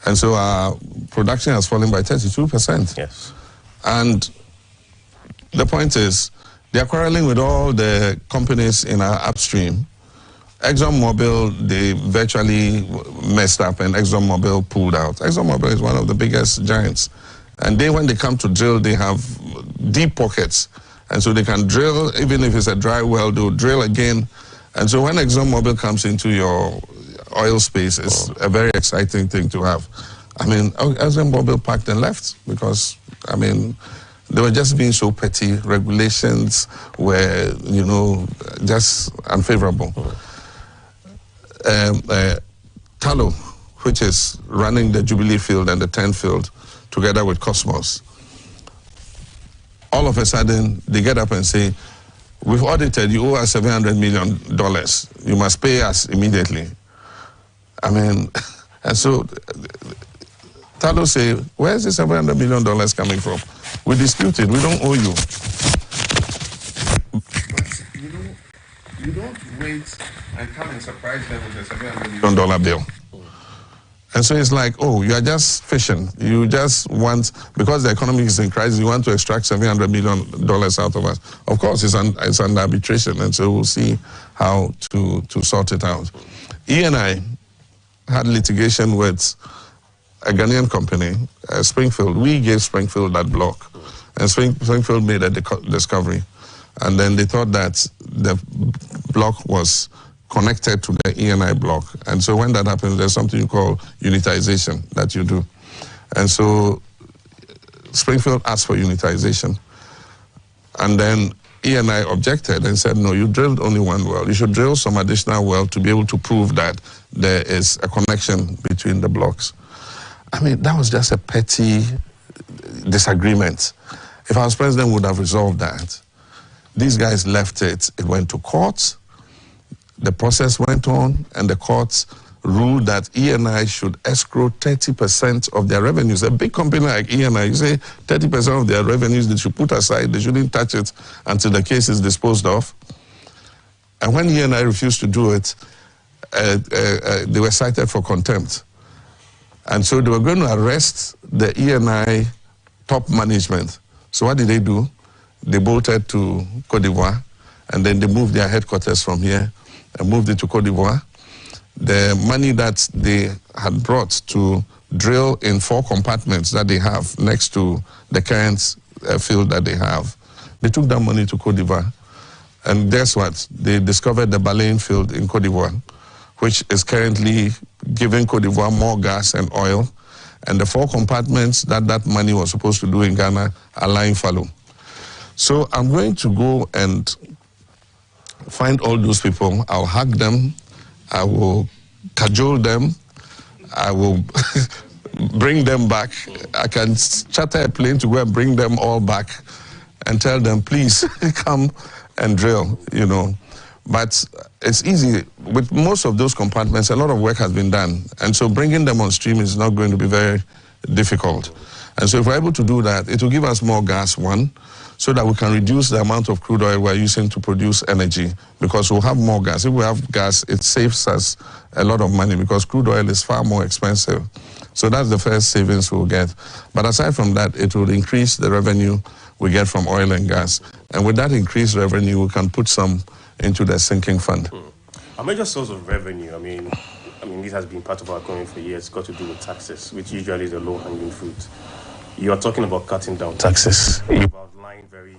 [SPEAKER 4] And so our production has fallen by 32%.
[SPEAKER 3] Yes.
[SPEAKER 4] And the point is, they are quarreling with all the companies in our upstream. ExxonMobil, they virtually messed up and ExxonMobil pulled out. ExxonMobil is one of the biggest giants. And when they come to drill, they have deep pockets. And so they can drill, even if it's a dry well, they'll drill again. And so when ExxonMobil comes into your oil space, it's a very exciting thing to have. I mean, ExxonMobil packed and left because, I mean, they were just being so petty. Regulations were, you know, just unfavorable. Tallow, which is running the Jubilee field and the 10 field together with Cosmos, all of a sudden they get up and say, we've audited, you owe us $700 million. You must pay us immediately. I mean, and so Tallow say, where's the $700 million coming from? We dispute it, we don't owe you. But you don't wait and come and surprise them with a $700 million bill. And so it's like, oh, you are just fishing. You just want, because the economy is in crisis, you want to extract $700 million out of us. Of course, it's under arbitration, and so we'll see how to sort it out. E&I had litigation with a Ghanaian company, Springfield. We gave Springfield that block, and Springfield made a discovery. And then they thought that the block was connected to the E&I block. And so when that happens, there's something you call unitization that you do. And so Springfield asked for unitization. And then E&I objected and said, no, you drilled only one well. You should drill some additional well to be able to prove that there is a connection between the blocks. I mean, that was just a petty disagreement. If I was president, we would have resolved that. These guys left it. It went to court. The process went on, and the courts ruled that E&I should escrow 30% of their revenues. A big company like E&I, you say 30% of their revenues they should put aside, they shouldn't touch it until the case is disposed of. And when E&I refused to do it, they were cited for contempt. And so they were going to arrest the E&I top management. So what did they do? They bolted to Cote d'Ivoire, and then they moved their headquarters from here and moved it to Cote d'Ivoire. The money that they had brought to drill in 4 compartments that they have next to the current field that they have, they took that money to Cote d'Ivoire. And guess what? They discovered the Baleine field in Cote d'Ivoire, which is currently giving Cote d'Ivoire more gas and oil. And the 4 compartments that money was supposed to do in Ghana are lying fallow. So I'm going to go and find all those people. I'll hug them. I will cajole them. I will bring them back. I can charter a plane to go and bring them all back and tell them, please come and drill, you know. But it's easy. With most of those compartments, a lot of work has been done. And so bringing them on stream is not going to be very difficult. And so if we're able to do that, it will give us more gas, one, so that we can reduce the amount of crude oil we're using to produce energy, because we'll have more gas. If we have gas, it saves us a lot of money because crude oil is far more expensive. So that's the first savings we'll get. But aside from that, it will increase the revenue we get from oil and gas. And with that increased revenue, we can put some into the sinking fund.
[SPEAKER 3] A major source of revenue, I mean, this has been part of our economy for years, got to do with taxes, which usually is a low-hanging fruit. You are talking about cutting down taxes. You've outlined very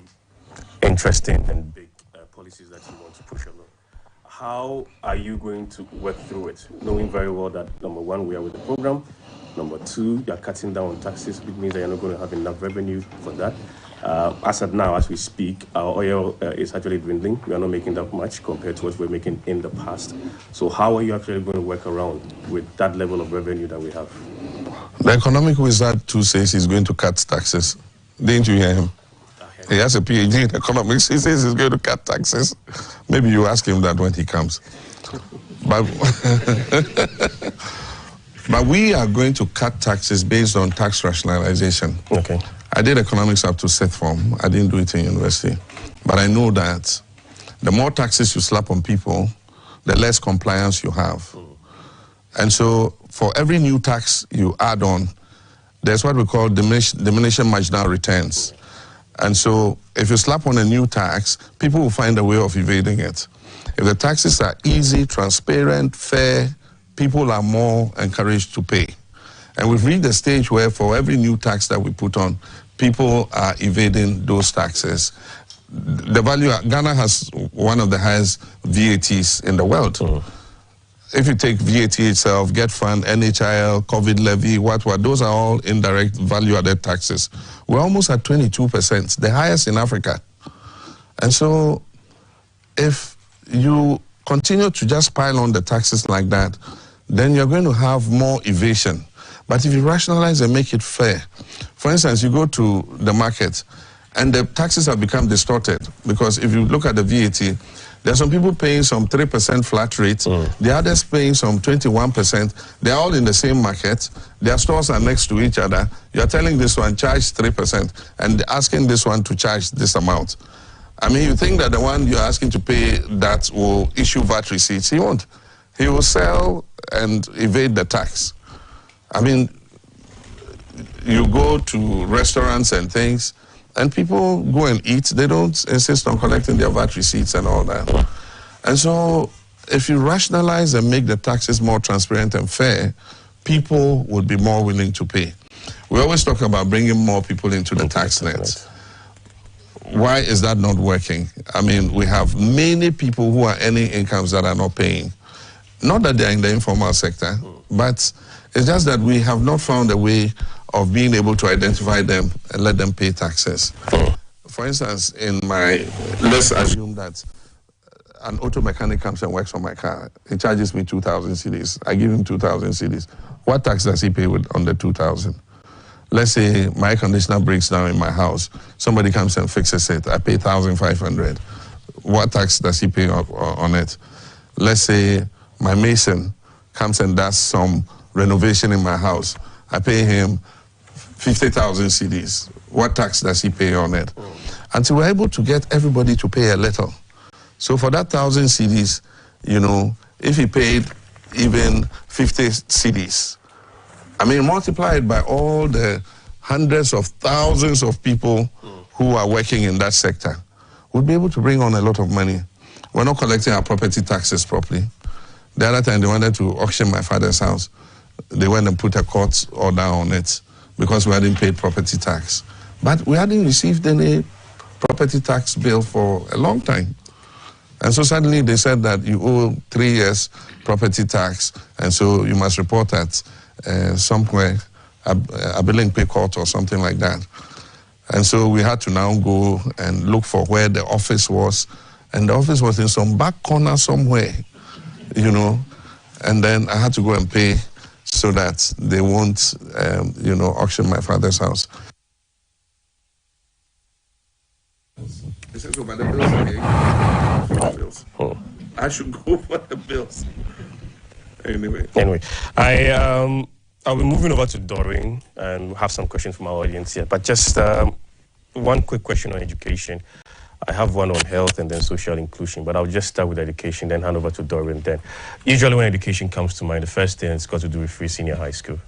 [SPEAKER 3] interesting and big policies that you want to push along. How are you going to work through it, knowing very well that, number one, we are with the program, number two, you're cutting down on taxes, which means that you're not going to have enough revenue for that. As of now, as we speak, our oil is actually dwindling. We are not making that much compared to what we were making in the past. So how are you actually going to work around with that level of revenue that we have?
[SPEAKER 4] The economic wizard too says he's going to cut taxes. Didn't you hear him? He has a PhD in economics. He says he's going to cut taxes. Maybe you ask him that when he comes. But we are going to cut taxes based on tax rationalization.
[SPEAKER 3] Okay.
[SPEAKER 4] I did economics up to sixth form. I didn't do it in university. But I know that the more taxes you slap on people, the less compliance you have. And so for every new tax you add on, there's what we call diminishing marginal returns. And so if you slap on a new tax, people will find a way of evading it. If the taxes are easy, transparent, fair, people are more encouraged to pay. And we've reached the stage where for every new tax that we put on, people are evading those taxes. The value, Ghana has one of the highest VATs in the world. If you take VAT itself, Get Fund, NHIL, COVID levy, what, those are all indirect value-added taxes. We're almost at 22%, the highest in Africa. And so if you continue to just pile on the taxes like that, then you're going to have more evasion. But if you rationalize and make it fair, for instance, you go to the market and the taxes have become distorted, because if you look at the VAT, there are some people paying some 3% flat rate, the others paying some 21%. They're all in the same market. Their stores are next to each other. You're telling this one, charge 3%, and asking this one to charge this amount. I mean, you think that the one you're asking to pay that will issue VAT receipts? He won't. He will sell and evade the tax. I mean, you go to restaurants and things, and people go and eat. They don't insist on collecting their VAT receipts and all that. And so if you rationalize and make the taxes more transparent and fair, people would be more willing to pay. We always talk about bringing more people into the tax net. Why is that not working? I mean, we have many people who are earning incomes that are not paying. Not that they're in the informal sector, but it's just that we have not found a way of being able to identify them and let them pay taxes. For instance, let's assume that an auto mechanic comes and works on my car. He charges me 2,000 cedis. I give him 2,000 cedis. What tax does he pay on the 2,000? Let's say my air conditioner breaks down in my house. Somebody comes and fixes it. I pay 1,500. What tax does he pay on it? Let's say my mason comes and does some renovation in my house. I pay him 50,000 cedis. What tax does he pay on it? Until we're able to get everybody to pay a little. So for that 1,000 cedis, you know, if he paid even 50 cedis, I mean, multiply it by all the hundreds of thousands of people who are working in that sector, we'll be able to bring on a lot of money. We're not collecting our property taxes properly. The other time they wanted to auction my father's house. They went and put a court order on it because we hadn't paid property tax. But we hadn't received any property tax bill for a long time. And so suddenly they said that you owe 3 years property tax, and so you must report at somewhere, a billing pay court or something like that. And so we had to now go and look for where the office was, and the office was in some back corner somewhere, you know, and then I had to go and pay so that they won't, you know, auction my father's house. He said, "Go by the bills again." For the bills. I should go for the bills. Anyway,
[SPEAKER 3] I'll be moving over to Doreen and have some questions from our audience here. But just one quick question on education. I have one on health and then social inclusion, but I'll just start with education, then hand over to Doreen. Then, usually when education comes to mind, the first thing it's got to do with free senior high school.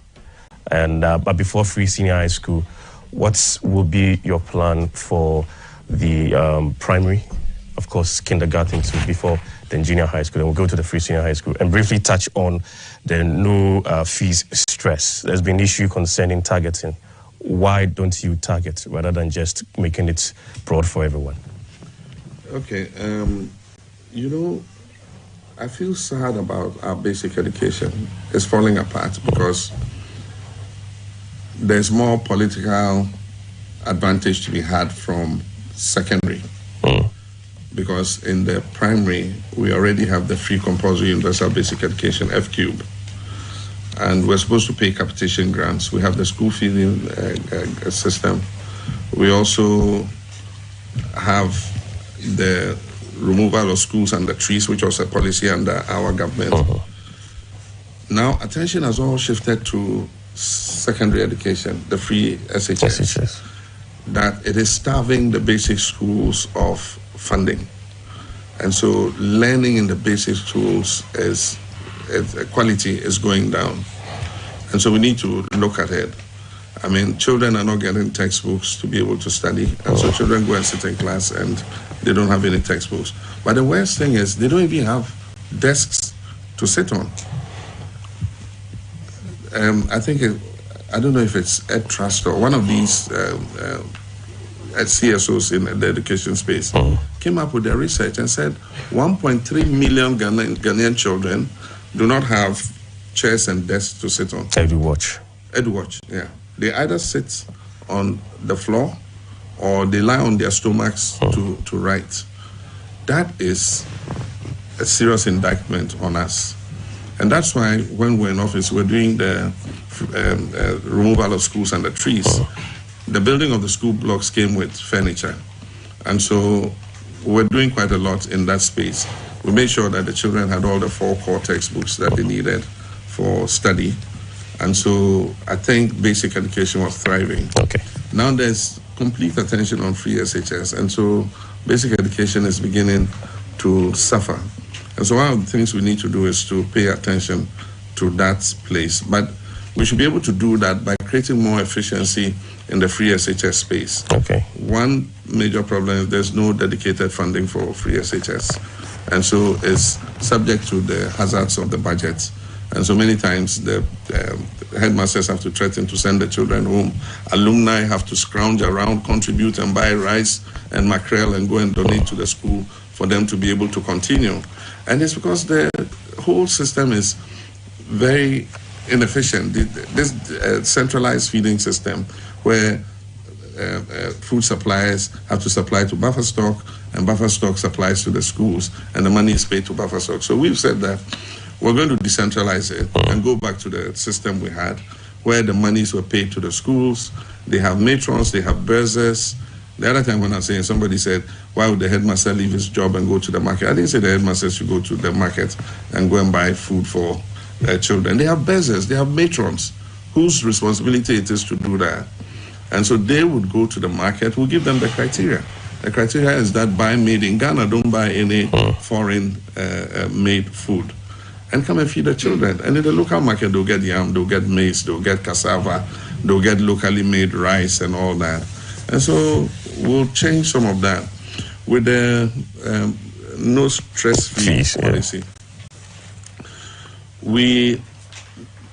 [SPEAKER 3] And but before free senior high school, what will be your plan for the primary, of course, kindergarten too, before then junior high school? Then we'll go to the free senior high school and briefly touch on the no fees stress. There's been an issue concerning targeting. Why don't you target rather than just making it broad for everyone?
[SPEAKER 4] Okay, you know, I feel sad about our basic education. It's falling apart because there's more political advantage to be had from secondary. Because in the primary, we already have the free compulsory universal basic education, F-cube. And we're supposed to pay capitation grants. We have the school feeding system. We also have the removal of schools under trees, which was a policy under our government. Now, attention has all shifted to secondary education, the free SHS. That it is starving the basic schools of funding. And so learning in the basic schools quality is going down. And so we need to look at it. I mean, children are not getting textbooks to be able to study. And so children go and sit in class and they don't have any textbooks. But the worst thing is they don't even have desks to sit on. I think I don't know if it's Ed Trust or one of these CSOs in the education space, came up with their research and said 1.3 million Ghanaian children do not have chairs and desks to sit on.
[SPEAKER 3] EduWatch,
[SPEAKER 4] yeah. They either sit on the floor or they lie on their stomachs to write. That is a serious indictment on us. And that's why when we're in office, we're doing the removal of schools and the trees. The building of the school blocks came with furniture. And so we're doing quite a lot in that space. We made sure that the children had all the 4 core textbooks that they needed for study. And so I think basic education was thriving.
[SPEAKER 3] Okay.
[SPEAKER 4] Now there's complete attention on free SHS. And so basic education is beginning to suffer. And so one of the things we need to do is to pay attention to that place. But we should be able to do that by creating more efficiency in the free SHS space.
[SPEAKER 3] Okay.
[SPEAKER 4] One major problem is there's no dedicated funding for free SHS. And so it's subject to the hazards of the budget. And so many times the headmasters have to threaten to send the children home. Alumni have to scrounge around, contribute and buy rice and mackerel and go and donate to the school for them to be able to continue. And it's because the whole system is very inefficient. This centralized feeding system where food suppliers have to supply to buffer stock and buffer stock supplies to the schools and the money is paid to buffer stock. So we've said that we're going to decentralize it and go back to the system we had where the monies were paid to the schools. They have matrons, they have bursars. The other time when I was saying, somebody said, why would the headmaster leave his job and go to the market? I didn't say the headmaster should go to the market and go and buy food for their children. They have bursars, they have matrons whose responsibility it is to do that. And so they would go to the market, we'll give them the criteria. The criteria is that buy made in Ghana, don't buy any foreign made food. And come and feed the children. And in the local market, they'll get yam, they'll get maize, they'll get cassava, they'll get locally made rice and all that. And so we'll change some of that with the no stress fee policy.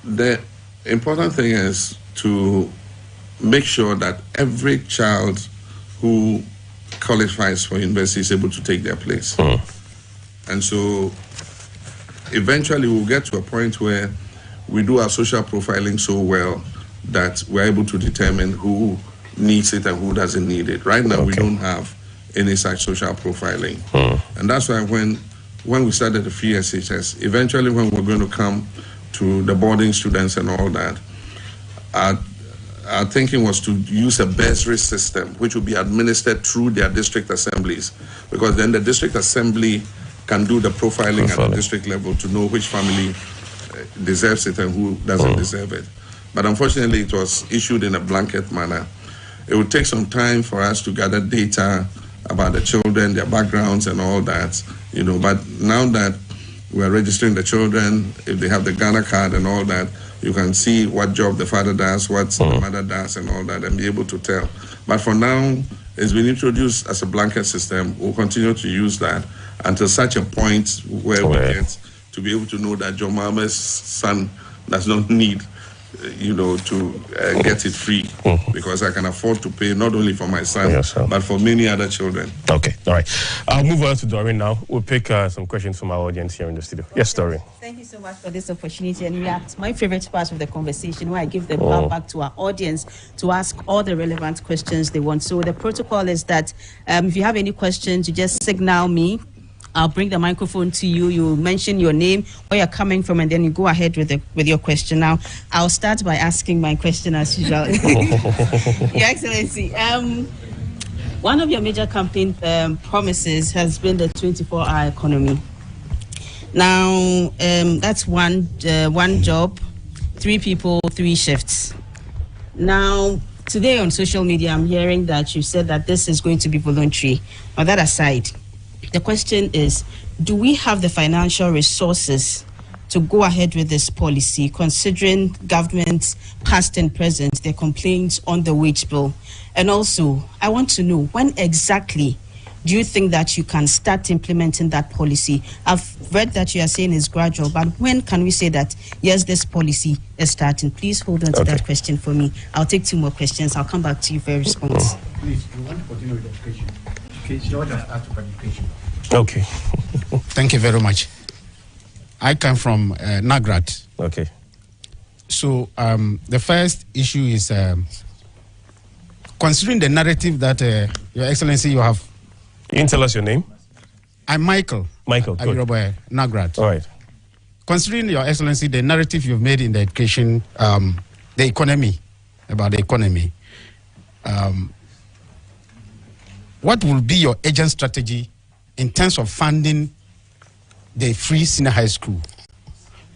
[SPEAKER 4] The important thing is to make sure that every child who qualifies for university is able to take their place. And so eventually we'll get to a point where we do our social profiling so well that we're able to determine who needs it and who doesn't need it. Right now, we don't have any such social profiling. And that's why when we started the free SHS, eventually when we're going to come to the boarding students and all that, our thinking was to use a bursary system which would be administered through their district assemblies, because then the district assembly can do the profiling at the district level to know which family deserves it and who doesn't deserve it. But unfortunately, it was issued in a blanket manner. It would take some time for us to gather data about the children, their backgrounds and all that, but now that we're registering the children, if they have the Ghana card and all that, you can see what job the father does, what the mother does and all that, and be able to tell. But for now, it's been introduced as a blanket system. We'll continue to use that until such a point where we get to be able to know that John Mahama's son does not need to get it free, because I can afford to pay not only for my son, but for many other children.
[SPEAKER 3] Okay, all right. I'll move on to Doreen now. We'll pick some questions from our audience here in the studio. Yes, Doreen.
[SPEAKER 2] Thank you so much for this opportunity. And we have my favorite part of the conversation where I give the power back to our audience to ask all the relevant questions they want. So the protocol is that if you have any questions, you just signal me. I'll bring the microphone to you. You mention your name, where you're coming from, and then you go ahead with your question. Now, I'll start by asking my question as usual. Your Excellency, one of your major campaign promises has been the 24-hour economy. Now, that's one job, 3 people, 3 shifts. Now, today on social media, I'm hearing that you said that this is going to be voluntary. On that aside, the question is, do we have the financial resources to go ahead with this policy, considering governments past and present, their complaints on the wage bill? And also, I want to know, when exactly
[SPEAKER 8] do you think that you can start implementing that policy? I've read that you are saying it's gradual, but when can we say that, yes, this policy is starting? Please hold on to that question for me. I'll take 2 more questions. I'll come back to you for a response.
[SPEAKER 9] Please, we want to continue with education. Okay, so what start with education?
[SPEAKER 3] Okay.
[SPEAKER 9] Thank you very much. I come from Nagrat.
[SPEAKER 3] Okay.
[SPEAKER 9] So the first issue is considering the narrative that Your Excellency you have.
[SPEAKER 3] You can tell us your name?
[SPEAKER 9] I'm Michael.
[SPEAKER 3] Michael, good.
[SPEAKER 9] Nagrat.
[SPEAKER 3] All right.
[SPEAKER 9] Considering, Your Excellency, the narrative you've made in the education, the economy, about the economy, what will be your agent strategy in terms of funding the free senior high school?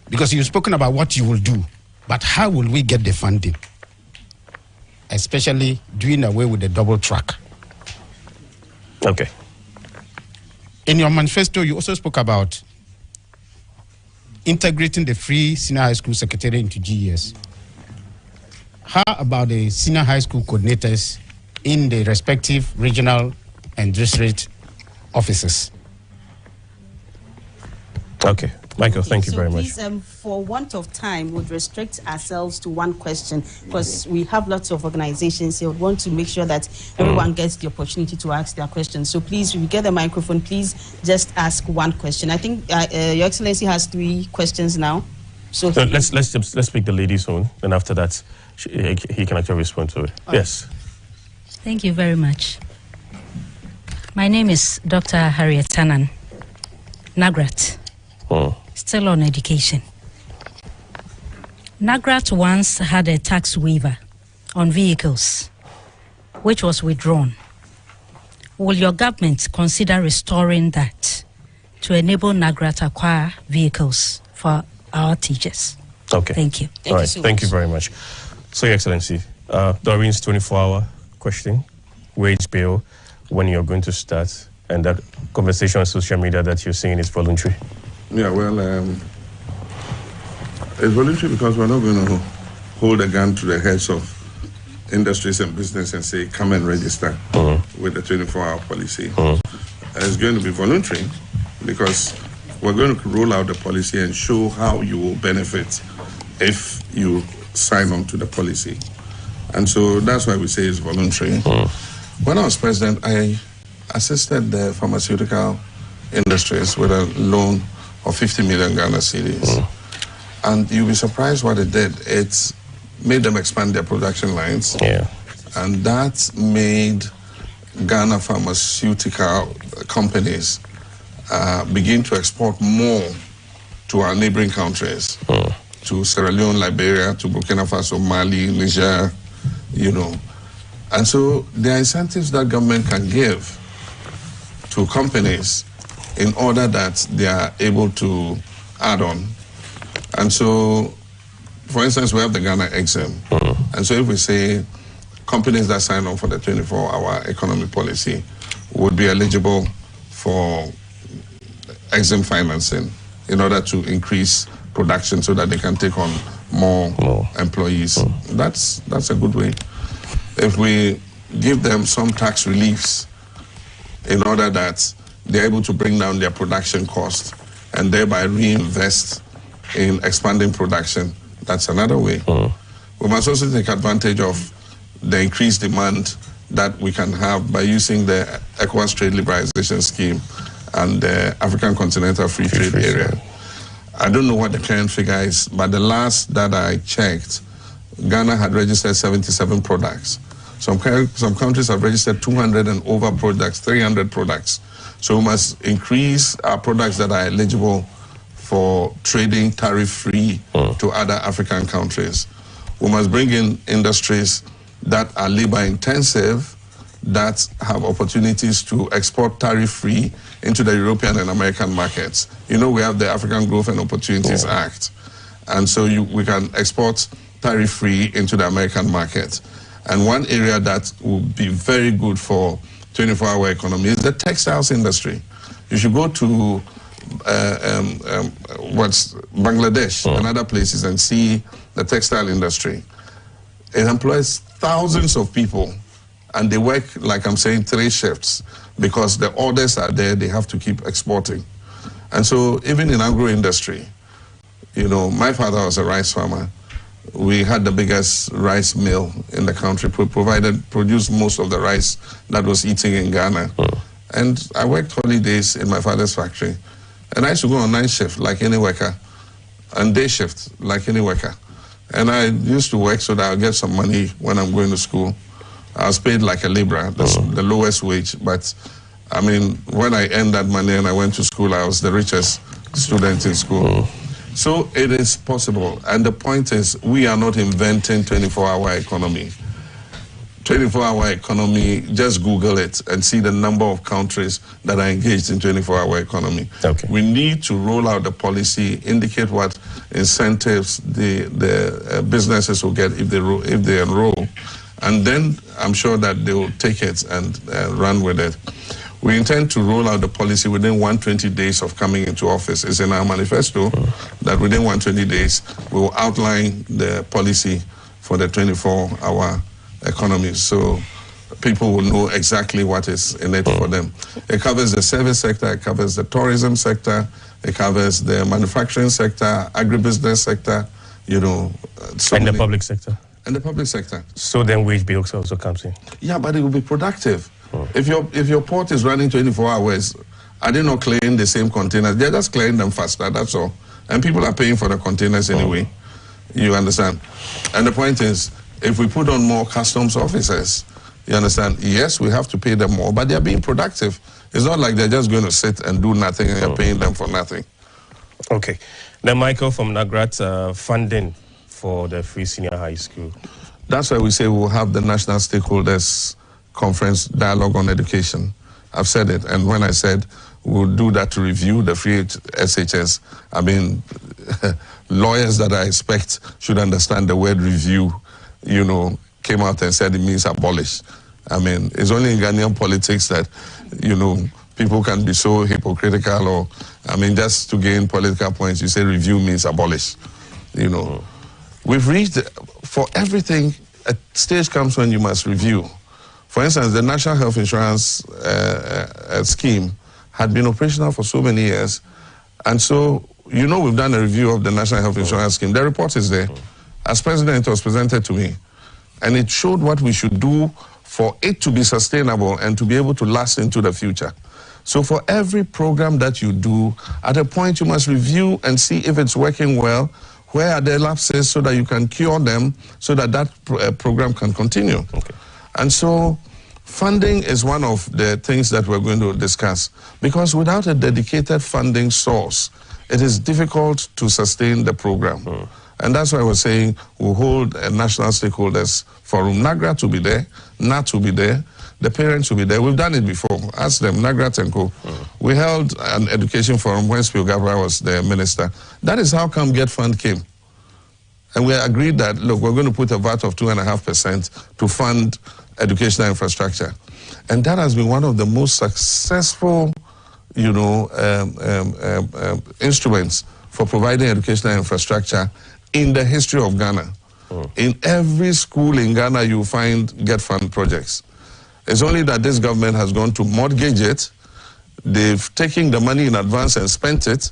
[SPEAKER 9] Because you've spoken about what you will do, but how will we get the funding? Especially doing away with the double track.
[SPEAKER 3] Okay.
[SPEAKER 9] In your manifesto, you also spoke about integrating the free senior high school secretariat into GES. How about the senior high school coordinators in the respective regional and district offices?
[SPEAKER 3] Okay. Michael, thank you very much.
[SPEAKER 8] Please, for want of time, we'll restrict ourselves to 1 question because we have lots of organizations here. We want to make sure that everyone gets the opportunity to ask their questions. So please, if you get the microphone, please just ask 1 question. I think Your Excellency has 3 questions now. So
[SPEAKER 3] let's pick the lady's one, and after that, he can actually respond to it. Yes.
[SPEAKER 10] Thank you very much. My name is Dr. Harriet Tanan, Nagrat. Still on education. Nagrat once had a tax waiver on vehicles, which was withdrawn. Will your government consider restoring that to enable Nagrat to acquire vehicles for our teachers?
[SPEAKER 3] Okay.
[SPEAKER 10] Thank you.
[SPEAKER 3] All right. Thank you very much. So, Your Excellency, Doreen's 24-hour question, wage bill, when you're going to start, and that conversation on social media that you're saying is voluntary.
[SPEAKER 4] Yeah, well, it's voluntary because we're not going to hold a gun to the heads of industries and business and say, come and register with the 24-hour policy. It's going to be voluntary because we're going to roll out the policy and show how you will benefit if you sign on to the policy. And so that's why we say it's voluntary. When I was president, I assisted the pharmaceutical industries with a loan of 50 million Ghana cedis. And you'll be surprised what it did. It made them expand their production lines. And that made Ghana pharmaceutical companies begin to export more to our neighboring countries, to Sierra Leone, Liberia, to Burkina Faso, Mali, Niger, you know. And so there are incentives that government can give to companies in order that they are able to add on. And so, for instance, we have the Ghana Exim. And so if we say companies that sign on for the 24-hour economy policy would be eligible for Exim financing in order to increase production so that they can take on more employees. That's a good way. If we give them some tax reliefs in order that they're able to bring down their production cost and thereby reinvest in expanding production, that's another way. We must also take advantage of the increased demand that we can have by using the ECOWAS Trade Liberalization Scheme and the African Continental Free Trade Area. I don't know what the current figure is, but the last that I checked, Ghana had registered 77 products. Some countries have registered 200 and over products, 300 products. So we must increase our products that are eligible for trading tariff-free to other African countries. We must bring in industries that are labor-intensive, that have opportunities to export tariff-free into the European and American markets. You know, we have the African Growth and Opportunities Act. And so we can export tariff-free into the American market. And one area that will be very good for 24-hour economy is the textiles industry. You should go to Bangladesh and other places and see the textile industry. It employs thousands of people, and they work, like I'm saying, 3 shifts. because the orders are there, they have to keep exporting. And so even in agro-industry, you know, my father was a rice farmer. We had the biggest rice mill in the country, produced most of the rice that was eaten in Ghana. And I worked holidays in my father's factory. And I used to go on night shift like any worker, and day shift like any worker. And I used to work so that I'll get some money when I'm going to school. I was paid like a laborer, the lowest wage. But, I mean, when I earned that money and I went to school, I was the richest student in school. So it is possible. And the point is, we are not inventing 24-hour economy. 24-hour economy, just Google it and see the number of countries that are engaged in 24-hour economy.
[SPEAKER 3] Okay.
[SPEAKER 4] We need to roll out the policy, indicate what incentives the businesses will get if they enroll, and then I'm sure that they will take it and run with it. We intend to roll out the policy within 120 days of coming into office. It's in our manifesto that within 120 days we will outline the policy for the 24-hour economy, so people will know exactly what is in it for them. It covers the service sector, it covers the tourism sector, it covers the manufacturing sector, agribusiness sector, you know.
[SPEAKER 3] And the public sector.
[SPEAKER 4] And the public sector.
[SPEAKER 3] So then wage bills also comes in.
[SPEAKER 4] Yeah, but it will be productive. If your port is running 24 hours, are they not clearing the same containers? They're just clearing them faster, that's all. And people are paying for the containers anyway. You understand? And the point is, if we put on more customs officers, you understand, yes, we have to pay them more, but they're being productive. It's not like they're just going to sit and do nothing and you're paying them for nothing.
[SPEAKER 3] Okay. Then Michael from NAGRAT, funding for the free senior high school.
[SPEAKER 4] That's why we say we'll have the National Stakeholders Conference Dialogue on Education. I've said it, and when I said we'll do that to review the free SHS, I mean, lawyers that I expect should understand the word review, you know, came out and said it means abolish. I mean, it's only in Ghanaian politics that, you know, people can be so hypocritical, or, I mean, just to gain political points, you say review means abolish, you know. We've reached, for everything, a stage comes when you must review. For instance, the National Health Insurance scheme had been operational for so many years, and so, you know, we've done a review of the National Health Insurance scheme. The report is there. As president, it was presented to me, and it showed what we should do for it to be sustainable and to be able to last into the future. So for every program that you do, at a point you must review and see if it's working well, where are the lapses so that you can cure them, so that that program can continue. Okay. And so funding is one of the things that we're going to discuss, because without a dedicated funding source, it is difficult to sustain the program. And that's why we're saying we'll hold a National Stakeholders Forum. NAGRAT will be there, NAT will be there, the parents will be there. We've done it before. Ask them, NAGRAT and co. We held an education forum when Spio Gabra was the minister. That is how come Get Fund came. And we agreed that, look, we're going to put a VAT of 2.5% to fund educational infrastructure. And that has been one of the most successful, you know, instruments for providing educational infrastructure in the history of Ghana. In every school in Ghana, you find Get Fund projects. It's only that this government has gone to mortgage it. They've taken the money in advance and spent it.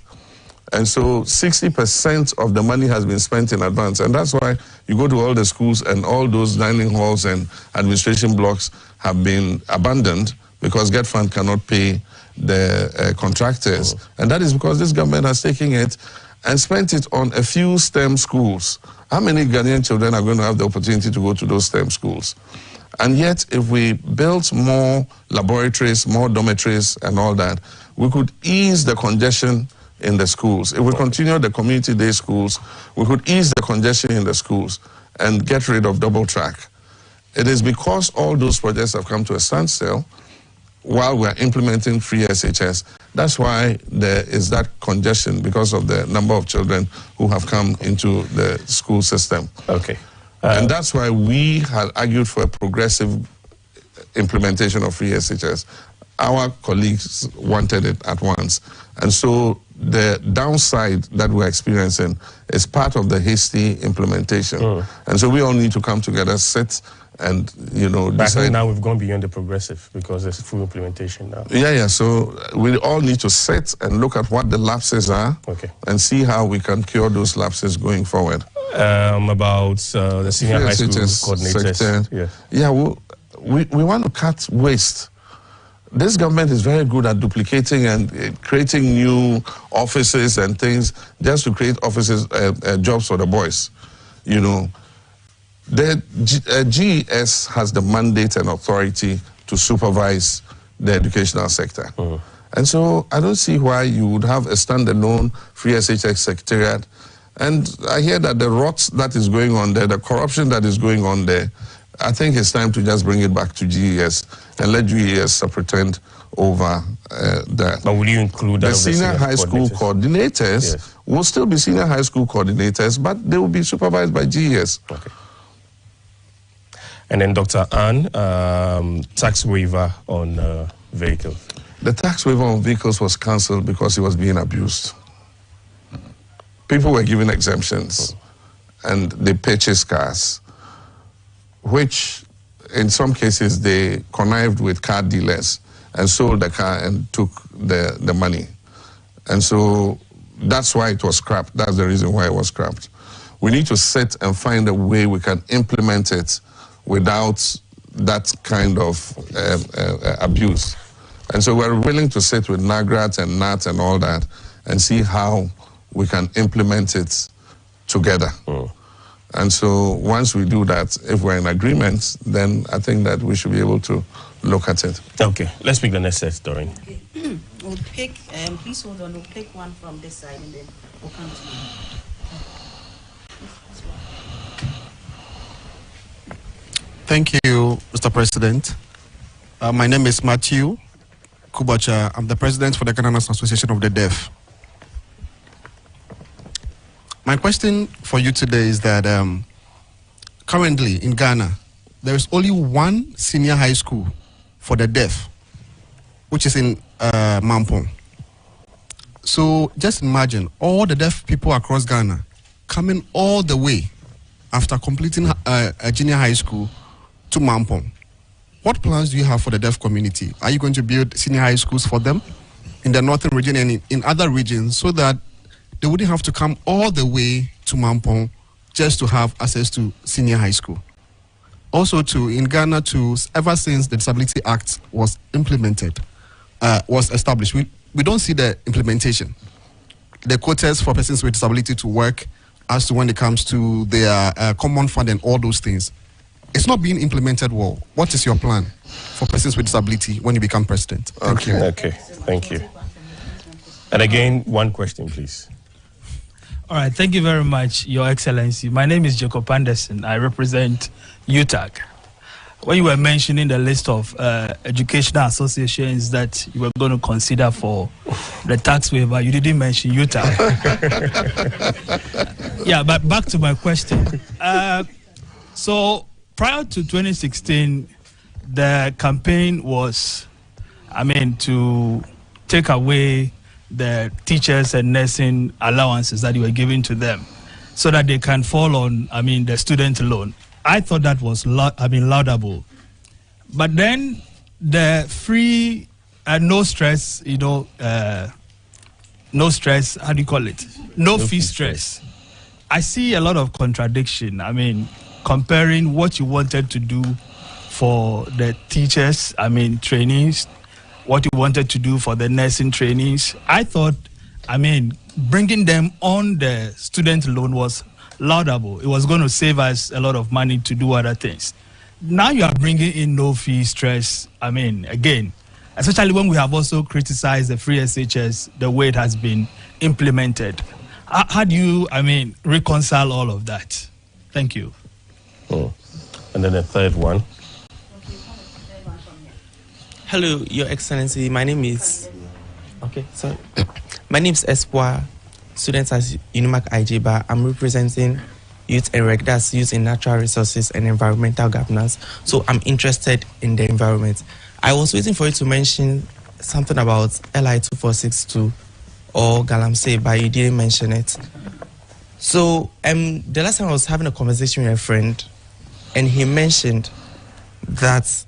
[SPEAKER 4] And so 60% of the money has been spent in advance. And that's why you go to all the schools and all those dining halls and administration blocks have been abandoned, because Get Fund cannot pay the contractors. And that is because this government has taken it and spent it on a few STEM schools. How many Ghanaian children are going to have the opportunity to go to those STEM schools? And yet, if we built more laboratories, more dormitories and all that, we could ease the congestion in the schools. If we continue the community day schools, we could ease the congestion in the schools and get rid of double track. It is because all those projects have come to a standstill while we're implementing free SHS. That's why there is that congestion, because of the number of children who have come into the school system.
[SPEAKER 3] Okay.
[SPEAKER 4] And that's why we had argued for a progressive implementation of free SHS. Our colleagues wanted it at once. And so the downside that we're experiencing is part of the hasty implementation. And so we all need to come together, sit and,
[SPEAKER 3] But
[SPEAKER 4] decide.
[SPEAKER 3] now we've gone beyond the progressive because there's full implementation now.
[SPEAKER 4] Yeah. So we all need to sit and look at what the lapses are and see how we can cure those lapses going forward.
[SPEAKER 3] About the senior high school coordinators.
[SPEAKER 4] Yeah, we want to cut waste. This government is very good at duplicating and creating new offices and things just to create offices, jobs for the boys. The GES has the mandate and authority to supervise the educational sector. And so I don't see why you would have a standalone free SHX secretariat. And I hear that the rot that is going on there, the corruption that is going on there, I think it's time to just bring it back to GES and let GES pretend over that.
[SPEAKER 3] But will you include
[SPEAKER 4] the senior high school coordinators will still be senior high school coordinators, but they will be supervised by GES.
[SPEAKER 3] Okay. And then Dr. Ann, tax waiver on vehicles.
[SPEAKER 4] The tax waiver on vehicles was cancelled because it was being abused. People were given exemptions and they purchased cars, which in some cases they connived with car dealers and sold the car and took the money. And so that's why it was scrapped. That's the reason why it was scrapped. We need to sit and find a way we can implement it without that kind of abuse. And so we're willing to sit with NAGRAT and NAT and all that and see how we can implement it together. And so once we do that, if we're in agreement, then I think that we should be able to look at it.
[SPEAKER 3] Okay, let's pick the next set, Doreen.
[SPEAKER 8] Okay. We'll pick, please hold on, we'll pick one from this side and then we'll come to you.
[SPEAKER 11] Thank you, Mr. President. My name is Matthew Kubacha. I'm the president for the Ghana National Association of the Deaf. My question for you today is that currently in Ghana, there is only one senior high school for the deaf, which is in Mampong. So just imagine all the deaf people across Ghana coming all the way after completing a junior high school to Mampong. What plans do you have for the deaf community? Are you going to build senior high schools for them in the northern region and in other regions so that they wouldn't have to come all the way to Mampong just to have access to senior high school? Also, in Ghana, ever since the Disability Act was implemented, was established, we don't see the implementation. The quotas for persons with disability to work as to when it comes to their common fund and all those things. It's not being implemented well. What is your plan for persons with disability when you become president? Thank you.
[SPEAKER 3] Okay, thank you. And again, one question, please.
[SPEAKER 12] All right, thank you very much, Your Excellency. My name is Jacob Anderson. I represent UTAG. When you were mentioning the list of educational associations that you were going to consider for the tax waiver, you didn't mention UTAG. Yeah, but back to my question. So prior to 2016, the campaign was, to take away the teachers and nursing allowances that you were giving to them so that they can fall on, the student loan. I thought that was, laudable. But then the free and no stress, no stress, how do you call it? No fee stress. I see a lot of contradiction. Comparing what you wanted to do for the teachers, trainees, what you wanted to do for the nursing trainees. I thought, bringing them on the student loan was laudable. It was going to save us a lot of money to do other things. Now you are bringing in no fee stress. Again, especially when we have also criticized the free SHS, the way it has been implemented. How do you, reconcile all of that? Thank you.
[SPEAKER 3] And then the third one.
[SPEAKER 13] Hello, Your Excellency. My name is... My name is Espoir, student at Unimac IJBA. I'm representing Youth and Rec, that's Youth in Natural Resources and Environmental Governance. So I'm interested in the environment. I was waiting for you to mention something about LI 2462 or Galamsey, but you didn't mention it. So the last time I was having a conversation with a friend, and he mentioned that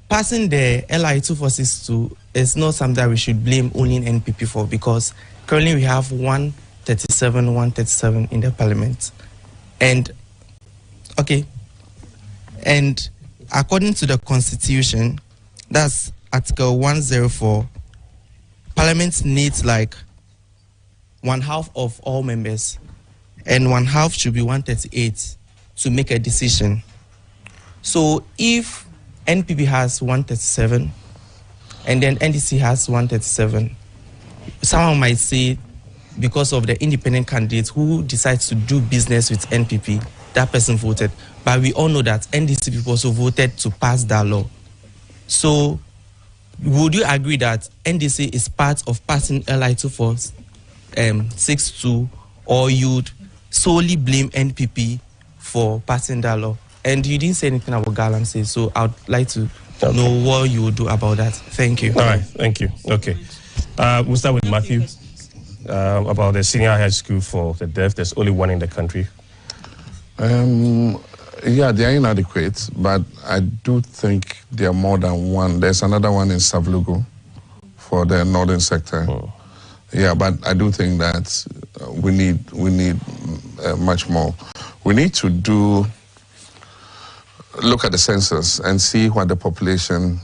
[SPEAKER 13] passing the LI 2462 is not something that we should blame only NPP for, because currently we have 137 in the parliament. And, okay, and according to the constitution, that's Article 104, parliament needs like 1/2 of all members, and 1/2 should be 138 to make a decision. So if NPP has 137 and then NDC has 137, someone might say because of the independent candidate who decides to do business with NPP, that person voted. But we all know that NDC people also voted to pass that law. So would you agree that NDC is part of passing LI 2462, or you'd solely blame NPP for passing that law? And you didn't say anything about Galamsey, so I'd like to know what you would do about that. Thank you.
[SPEAKER 3] All right, thank you. Okay. We'll start with Matthew about the senior high school for the deaf. There's only one in the country.
[SPEAKER 4] Yeah, they are inadequate, but I do think there are more than one. There's another one in Savlugu for the northern sector. Yeah, but I do think that we need much more. We need to look at the census and see what the population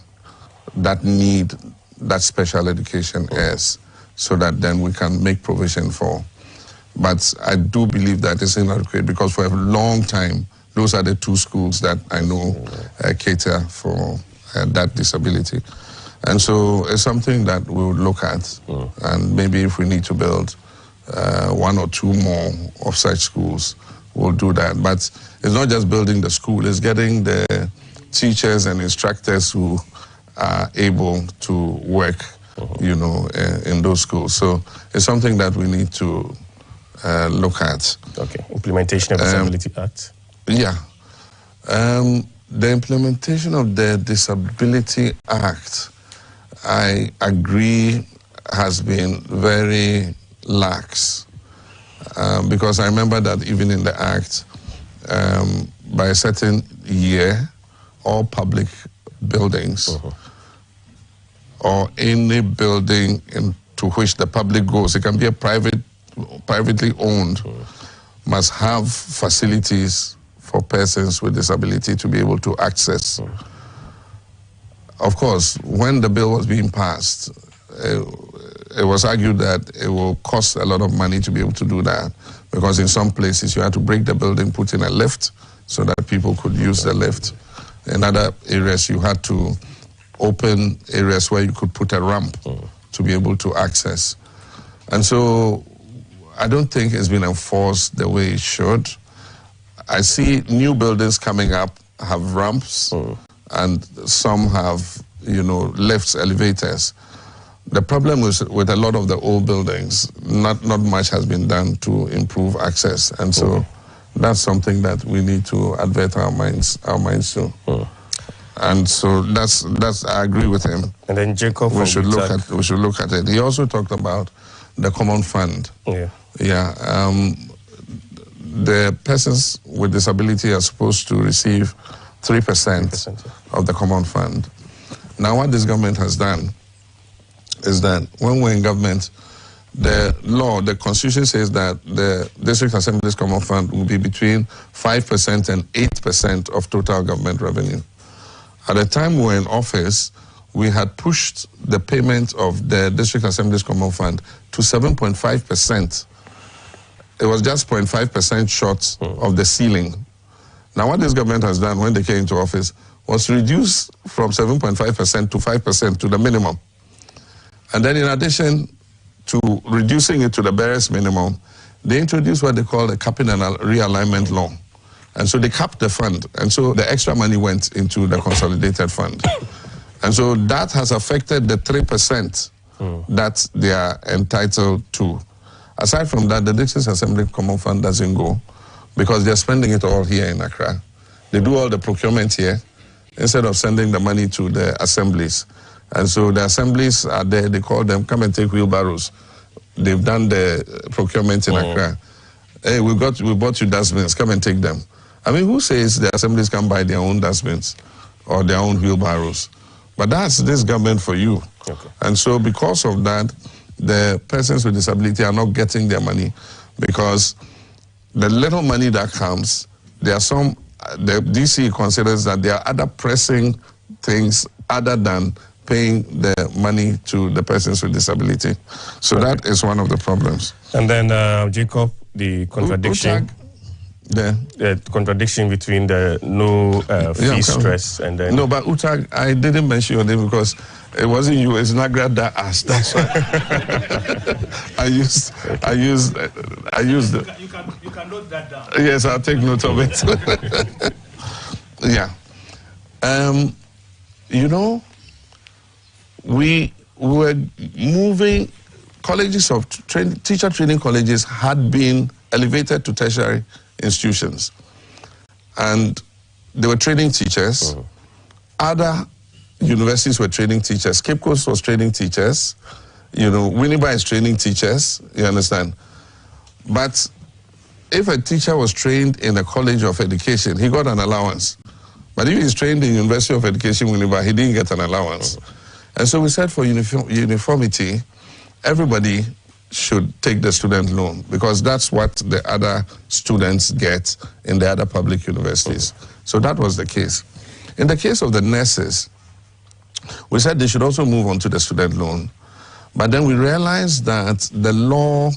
[SPEAKER 4] that need that special education is, so that then we can make provision for. But I do believe that it's inadequate, because for a long time, those are the two schools that I know cater for that disability. And so it's something that we would look at, and maybe if we need to build 1 or 2 more of such schools, we'll do that. But it's not just building the school, it's getting the teachers and instructors who are able to work, you know, in those schools. So it's something that we need to look at.
[SPEAKER 3] Okay, implementation of the Disability Act.
[SPEAKER 4] Yeah. The implementation of the Disability Act, I agree, has been very lax. Because I remember that even in the Act, by a certain year, all public buildings or any building into which the public goes, it can be a privately owned, must have facilities for persons with disability to be able to access. Of course, when the bill was being passed, it was argued that it will cost a lot of money to be able to do that, because in some places you had to break the building, put in a lift so that people could use the lift. In other areas you had to open areas where you could put a ramp to be able to access. And so I don't think it's been enforced the way it should. I see new buildings coming up have ramps, and some have, you know, lifts, elevators. The problem with a lot of the old buildings, not much has been done to improve access, and so that's something that we need to advert our minds to. And so that's I agree with him.
[SPEAKER 3] And then Jacob,
[SPEAKER 4] we should look at it. He also talked about the common fund. Yeah. The persons with disability are supposed to receive 3% of the common fund. Now, what this government has done is that when we're in government, the law, the constitution says that the District Assembly's common fund will be between 5% and 8% of total government revenue. At the time we were in office, we had pushed the payment of the District Assembly's common fund to 7.5%. It was just 0.5% short of the ceiling. Now, what this government has done when they came into office was reduce from 7.5% to 5% to the minimum. And then in addition to reducing it to the barest minimum, they introduced what they call the capping and realignment law. And so they capped the fund. And so the extra money went into the consolidated fund. And so that has affected the 3% that they are entitled to. Aside from that, the District Assembly Common Fund doesn't go because they're spending it all here in Accra. They do all the procurement here instead of sending the money to the assemblies. And so the assemblies are there. They call them, come and take wheelbarrows. They've done the procurement in Accra. Hey, we bought you dustbins. Come and take them. I mean, who says the assemblies can buy their own dustbins or their own wheelbarrows? But that's this government for you. Okay. And so because of that, the persons with disability are not getting their money, because the little money that comes, there are some, the DC considers that there are other pressing things other than paying the money to the persons with disability. So that is one of the problems.
[SPEAKER 3] And then, Jacob, the contradiction. The contradiction between the no fee stress and then...
[SPEAKER 4] No, but Utag, I didn't mention your name because it wasn't you, it's Nagra that asked. That's why. I used
[SPEAKER 12] You can note that down.
[SPEAKER 4] Yes, I'll take note of it. Yeah. You know, we were moving, colleges of teacher training colleges had been elevated to tertiary institutions, and they were training teachers. Other universities were training teachers. Cape Coast was training teachers. You know, Winneba is training teachers. You understand? But if a teacher was trained in a college of education, he got an allowance. But if he's trained in University of Education Winneba, he didn't get an allowance. And so we said for uniformity, everybody should take the student loan, because that's what the other students get in the other public universities. So that was the case. In the case of the nurses, we said they should also move on to the student loan. But then we realized that the law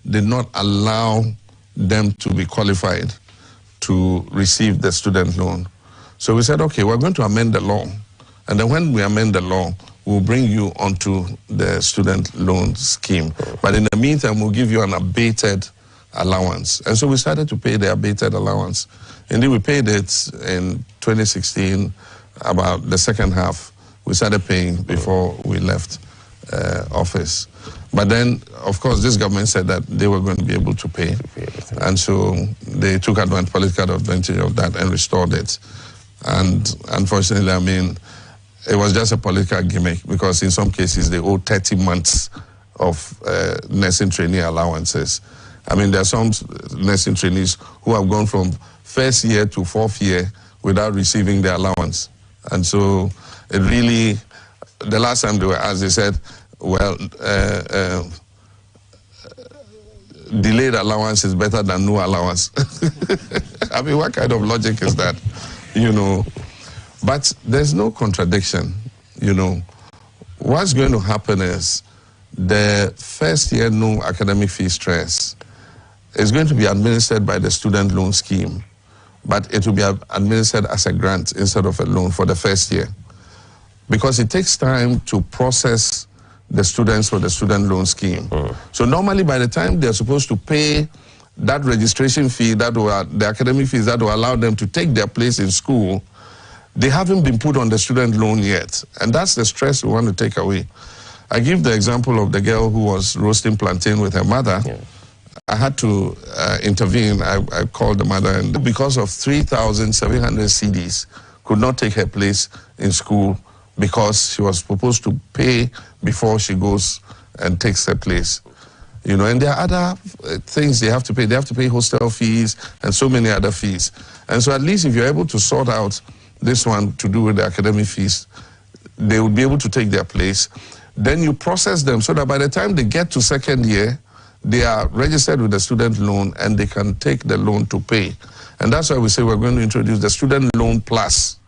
[SPEAKER 4] did not allow them to be qualified to receive the student loan. So we said, okay, we're going to amend the law. And then when we amend the law, we'll bring you onto the student loan scheme. But in the meantime, we'll give you an abated allowance. And so we started to pay the abated allowance. Indeed, we paid it in 2016, about the second half. We started paying before we left office. But then, of course, this government said that they were going to be able to pay. And so they took political advantage of that and restored it. And unfortunately, I mean, it was just a political gimmick, because in some cases they owe 30 months of nursing trainee allowances. I mean, there are some nursing trainees who have gone from first year to fourth year without receiving their allowance. And so it really, the last time they were asked, they said, well, delayed allowance is better than no allowance. I mean, what kind of logic is that? You know, but there's no contradiction. You know, what's going to happen is the first year no academic fee stress is going to be administered by the student loan scheme, but it will be administered as a grant instead of a loan for the first year, because it takes time to process the students for the student loan scheme. So normally by the time they're supposed to pay that registration fee, that were the academic fees that will allow them to take their place in school, they haven't been put on the student loan yet. And that's the stress we want to take away. I give the example of the girl who was roasting plantain with her mother. Yeah. I had to intervene. I called the mother, and because of 3,700 CDs, could not take her place in school because she was supposed to pay before she goes and takes her place. You know, and there are other things they have to pay. They have to pay hostel fees and so many other fees. And so at least if you're able to sort out this one to do with the academic fees, they will be able to take their place. Then you process them so that by the time they get to second year, they are registered with the student loan and they can take the loan to pay. And that's why we say we're going to introduce the Student Loan Plus,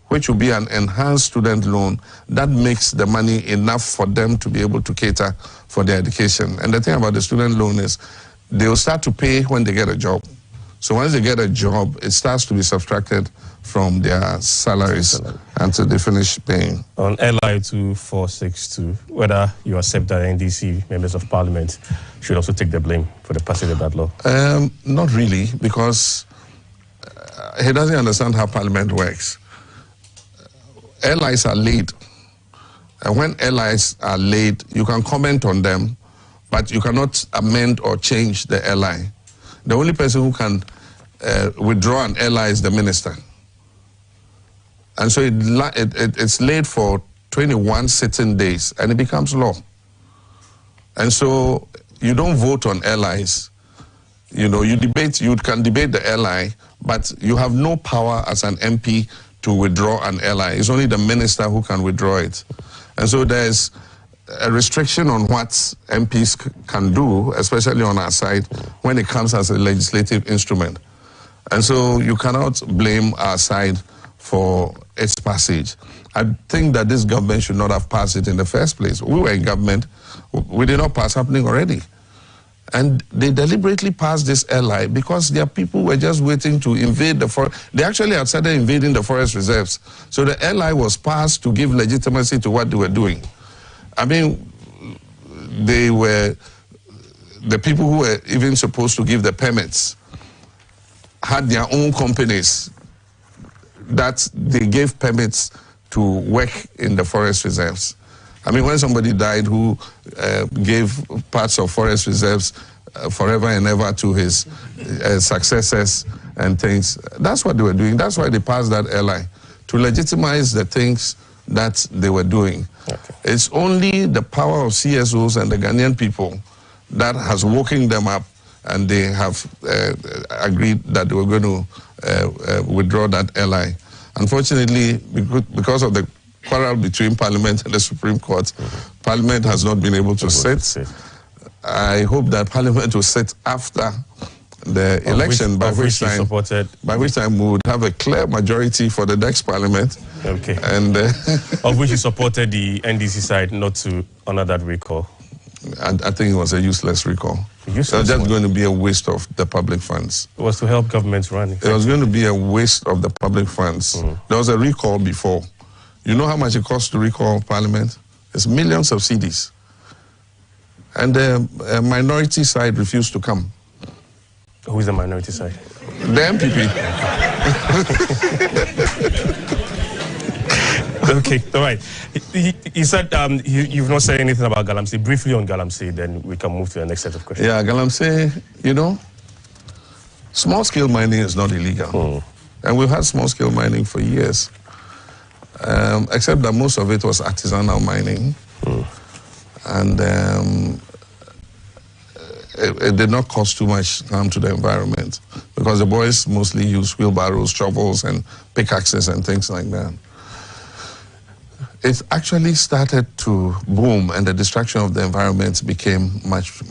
[SPEAKER 4] which will be an enhanced student loan that makes the money enough for them to be able to cater for their education. And the thing about the student loan is they will start to pay when they get a job. So once they get a job, it starts to be subtracted from their salaries until they finish paying.
[SPEAKER 3] On LI 2462, whether you accept that NDC members of parliament should also take the blame for the passage of that law?
[SPEAKER 4] Not really, because he doesn't understand how parliament works. LIs are laid. And when LIs are laid, you can comment on them, but you cannot amend or change the LI. The only person who can withdraw an LI is the minister. And so it's laid for 21 sitting days, and it becomes law. And so you don't vote on allies. You know, you can debate the ally, but you have no power as an MP to withdraw an ally. It's only the minister who can withdraw it. And so there's a restriction on what MPs can do, especially on our side, when it comes as a legislative instrument. And so you cannot blame our side for its passage. I think that this government should not have passed it in the first place. We were in government. We did not pass happening already. And they deliberately passed this ally because their people were just waiting to invade the forest. They actually had started invading the forest reserves. So the ally was passed to give legitimacy to what they were doing. I mean, the people who were even supposed to give the permits had their own companies that they gave permits to work in the forest reserves. I mean, when somebody died who gave parts of forest reserves forever and ever to his successors and things, that's what they were doing. That's why they passed that ally, to legitimize the things that they were doing. Okay. It's only the power of CSOs and the Ghanaian people that has woken them up, and they have agreed that they were going to withdraw that ally. Unfortunately, because of the quarrel between Parliament and the Supreme Court, Parliament has not been able to sit. I hope that Parliament will sit after the election, by which time we would have a clear majority for the next Parliament.
[SPEAKER 3] Okay.
[SPEAKER 4] And
[SPEAKER 3] of which you supported the NDC side not to honor that recall.
[SPEAKER 4] I think it was a useless recall. It was just going to be a waste of the public funds.
[SPEAKER 3] It was to help governments run.
[SPEAKER 4] It was going to be a waste of the public funds. There was a recall before. You know how much it costs to recall Parliament? It's millions of cedis. And the minority side refused to come.
[SPEAKER 3] Who is the minority side?
[SPEAKER 4] The MPP.
[SPEAKER 3] Okay, all right. You said you've not said anything about Galamsey. Briefly on Galamsey, then we can move to the next set of questions.
[SPEAKER 4] Yeah, Galamsey, you know, small-scale mining is not illegal. And we've had small-scale mining for years. Except that most of it was artisanal mining. And it did not cause too much harm to the environment because the boys mostly use wheelbarrows, shovels, and pickaxes and things like that. It actually started to boom, and the destruction of the environment became much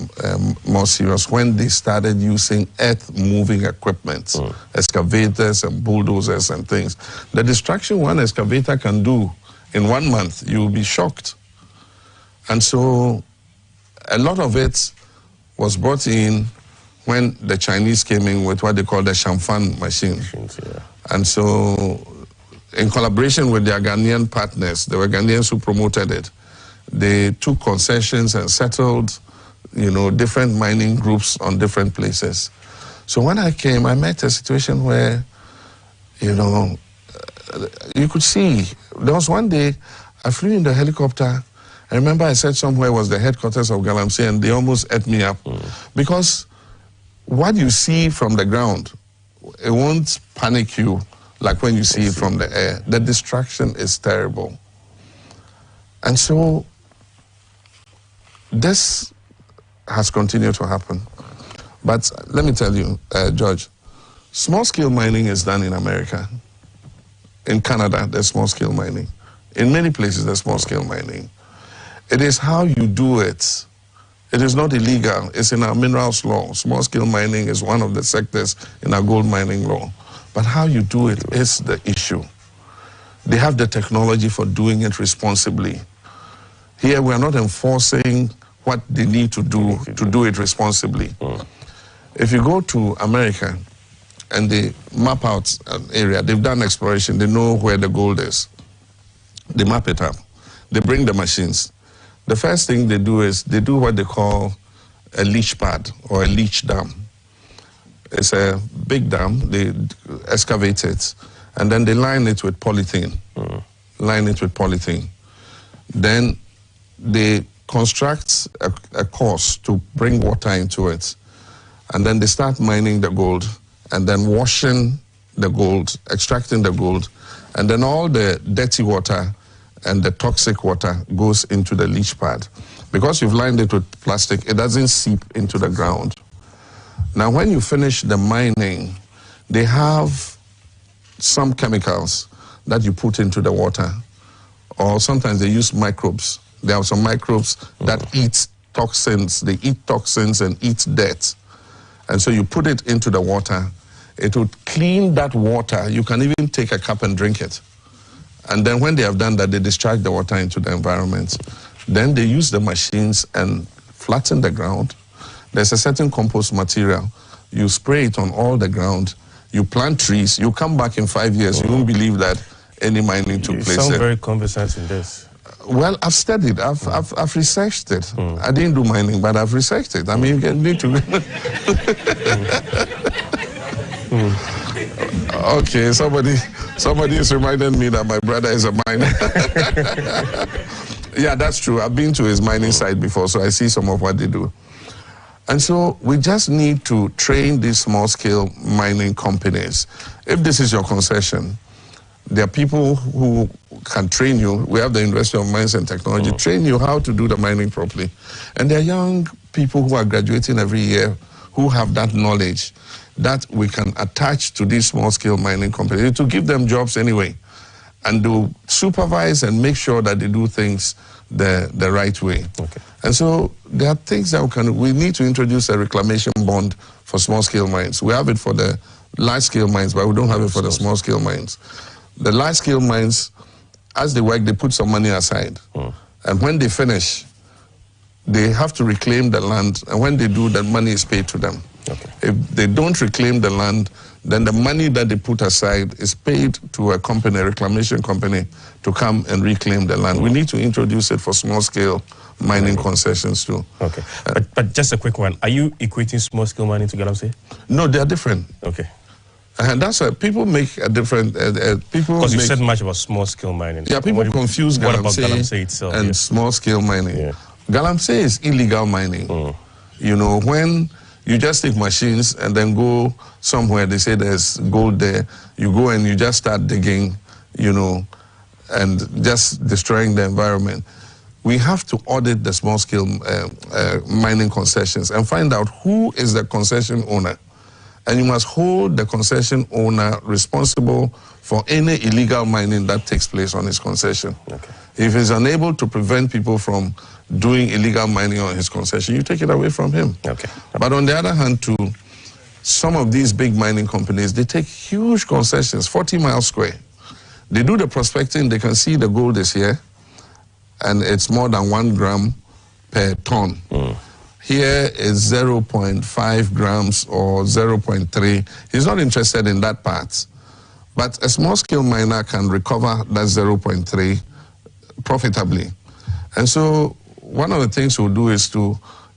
[SPEAKER 4] more serious when they started using earth-moving equipment, excavators and bulldozers and things. The destruction one excavator can do in 1 month, you'll be shocked. And so a lot of it was brought in when the Chinese came in with what they call the Shamfan machine. And so in collaboration with their Ghanaian partners, there were Ghanaians who promoted it. They took concessions and settled, you know, different mining groups on different places. So when I came, I met a situation where, you know, you could see. There was one day, I flew in the helicopter. I remember I said somewhere was the headquarters of Galamsey, and they almost ate me up. Because what you see from the ground, it won't panic you like when you see it from the air. The destruction is terrible. And so this has continued to happen. But let me tell you, George, small-scale mining is done in America. In Canada, there's small-scale mining. In many places, there's small-scale mining. It is how you do it. It is not illegal. It's in our minerals law. Small-scale mining is one of the sectors in our gold mining law. But how you do it is the issue. They have the technology for doing it responsibly. Here, we are not enforcing what they need to do it responsibly. If you go to America and they map out an area, they've done exploration, they know where the gold is. They map it up. They bring the machines. The first thing they do is they do what they call a leach pad or a leach dam. It's a big dam. They excavate it, and then they line it with polythene. Line it with polythene. Then they construct a course to bring water into it. And then they start mining the gold, and then washing the gold, extracting the gold, and then all the dirty water and the toxic water goes into the leach pad. Because you've lined it with plastic, it doesn't seep into the ground. Now, when you finish the mining, they have some chemicals that you put into the water, or sometimes they use microbes. There are some microbes that eat toxins. They eat toxins and eat dirt. And so you put it into the water. It would clean that water. You can even take a cup and drink it. And then when they have done that, they discharge the water into the environment. Then they use the machines and flatten the ground. There's a certain compost material. You spray it on all the ground. You plant trees. You come back in 5 years. You won't believe that any mining took place.
[SPEAKER 3] You sound very conversant in this.
[SPEAKER 4] Well, I've studied. I've researched it. I didn't do mining, but I've researched it. I mean, you need to. Okay, somebody is reminding me that my brother is a miner. Yeah, that's true. I've been to his mining site before, so I see some of what they do. And so we just need to train these small-scale mining companies. If this is your concession, there are people who can train you. We have the University of Mines and Technology, train you how to do the mining properly. And there are young people who are graduating every year who have that knowledge that we can attach to these small-scale mining companies to give them jobs anyway, and to supervise and make sure that they do things the right way. Okay. And so there are things that we need to introduce a reclamation bond for small-scale mines. We have it for the large-scale mines, but we don't have it for the small-scale mines. The large-scale mines, as they work, they put some money aside. And when they finish, they have to reclaim the land, and when they do, that money is paid to them. Okay. If they don't reclaim the land, then the money that they put aside is paid to a company, a reclamation company, to come and reclaim the land. We need to introduce it for small-scale mining concessions too. Okay.
[SPEAKER 3] But just a quick one. Are you equating small-scale mining to galamsey?
[SPEAKER 4] No, they are different.
[SPEAKER 3] Okay.
[SPEAKER 4] And that's why people make a different...
[SPEAKER 3] Because you said much about small-scale mining.
[SPEAKER 4] Yeah, people confuse
[SPEAKER 3] galamsey itself,
[SPEAKER 4] and small-scale mining. Yeah. Galamsey is illegal mining. You know, when you just take machines and then go somewhere, they say there's gold there, you go and you just start digging, you know, and just destroying the environment. We have to audit the small-scale mining concessions and find out who is the concession owner. And you must hold the concession owner responsible for any illegal mining that takes place on his concession. Okay. If he's unable to prevent people from doing illegal mining on his concession, you take it away from him. Okay. But on the other hand, too, some of these big mining companies, they take huge concessions, 40 miles square. They do the prospecting, they can see the gold is here, and it's more than 1 gram per ton. Here is 0.5 grams or 0.3. He's not interested in that part. But a small-scale miner can recover that 0.3 profitably. And so one of the things we'll do is to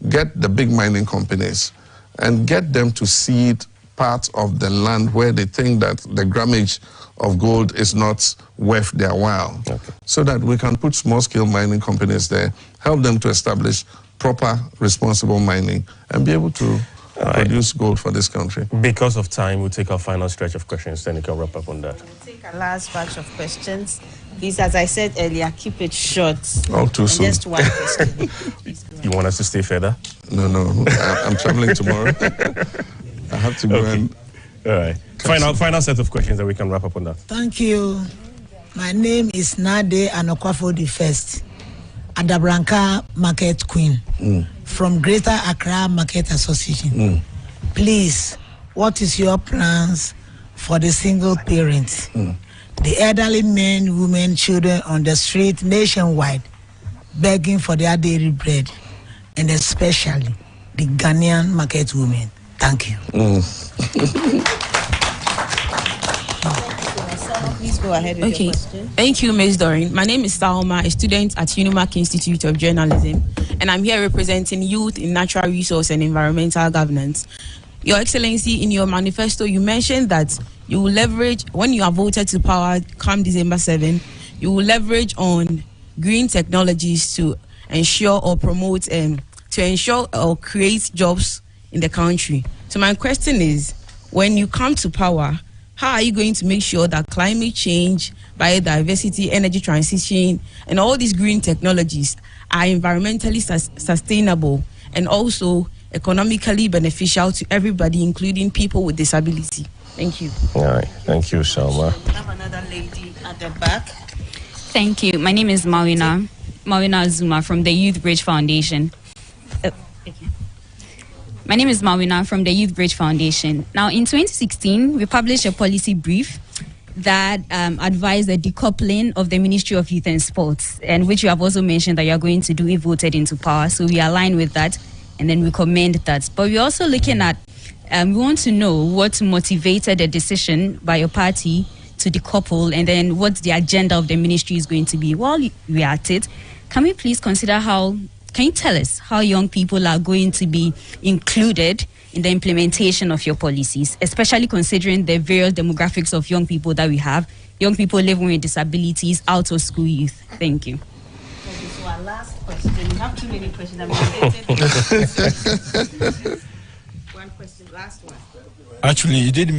[SPEAKER 4] get the big mining companies and get them to seed parts of the land where they think that the grammage of gold is not worth their while. Okay. So that we can put small-scale mining companies there, help them to establish proper, responsible mining, and be able to produce gold for this country.
[SPEAKER 3] Because of time, we'll take our final stretch of questions, then you can wrap up on that.
[SPEAKER 8] We'll take a last batch of questions. Please, as I said earlier, keep it short.
[SPEAKER 4] All too soon.
[SPEAKER 8] Just one question.
[SPEAKER 3] You want us to stay further?
[SPEAKER 4] No. I'm traveling tomorrow. I have to go and...
[SPEAKER 3] All right. Final set of questions that we can wrap up on that.
[SPEAKER 14] Thank you. My name is Nade Anokwafo the First, Adabranka Market Queen, from Greater Accra Market Association. Please, what is your plans for the single parents, the elderly men, women, children on the street nationwide, begging for their daily bread, and especially the Ghanaian market women? Thank you.
[SPEAKER 8] Please go ahead with your question.
[SPEAKER 15] Thank you, Ms. Doreen. My name is Salma, a student at Unimac Institute of Journalism, and I'm here representing youth in natural resource and environmental governance. Your Excellency, in your manifesto, you mentioned that you will leverage, when you are voted to power come December 7, you will leverage on green technologies to ensure or promote, to ensure or create jobs in the country. So my question is, when you come to power, how are you going to make sure that climate change, biodiversity, energy transition, and all these green technologies are environmentally sustainable and also economically beneficial to everybody, including people with disability? Thank you.
[SPEAKER 3] All right. Thank you, Salma.
[SPEAKER 8] We have another lady at the back.
[SPEAKER 16] Thank you. My name is Mawina Azuma from the Youth Bridge Foundation. My name is Mawina from the Youth Bridge Foundation. Now, in 2016, we published a policy brief that advised the decoupling of the Ministry of Youth and Sports, and which you have also mentioned that you are going to do if voted into power. So we align with that, and then we commend that. But we're also looking at, we want to know what motivated the decision by your party to decouple, and then what the agenda of the ministry is going to be. While we are at it, can we please consider can you tell us how young people are going to be included in the implementation of your policies, especially considering the various demographics of young people that we have, young people living with disabilities, out of school youth? Thank you.
[SPEAKER 8] Okay, so our last question. We have too many questions. One question, last one.
[SPEAKER 17] Actually, you did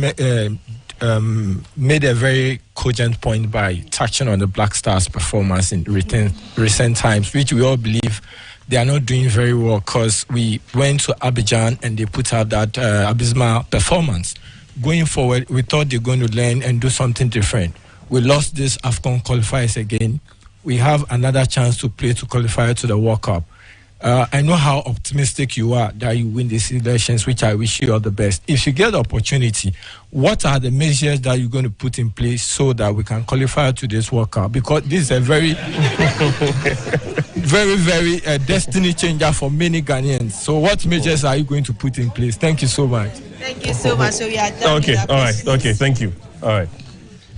[SPEAKER 17] made a very cogent point by touching on the Black Stars' performance in recent times, which we all believe they are not doing very well, because we went to Abidjan and they put out that abysmal performance. Going forward, we thought they're going to learn and do something different. We lost this AFCON qualifiers again. We have another chance to play to qualify to the World Cup. I know how optimistic you are that you win these elections, which I wish you all the best. If you get the opportunity, what are the measures that you're going to put in place so that we can qualify to this World Cup? Because this is a very, very destiny changer for many Ghanaians. So what measures are you going to put in place? Thank you so much.
[SPEAKER 8] Thank you so much. So we are done.
[SPEAKER 3] Okay, all right. Okay, thank you. All right.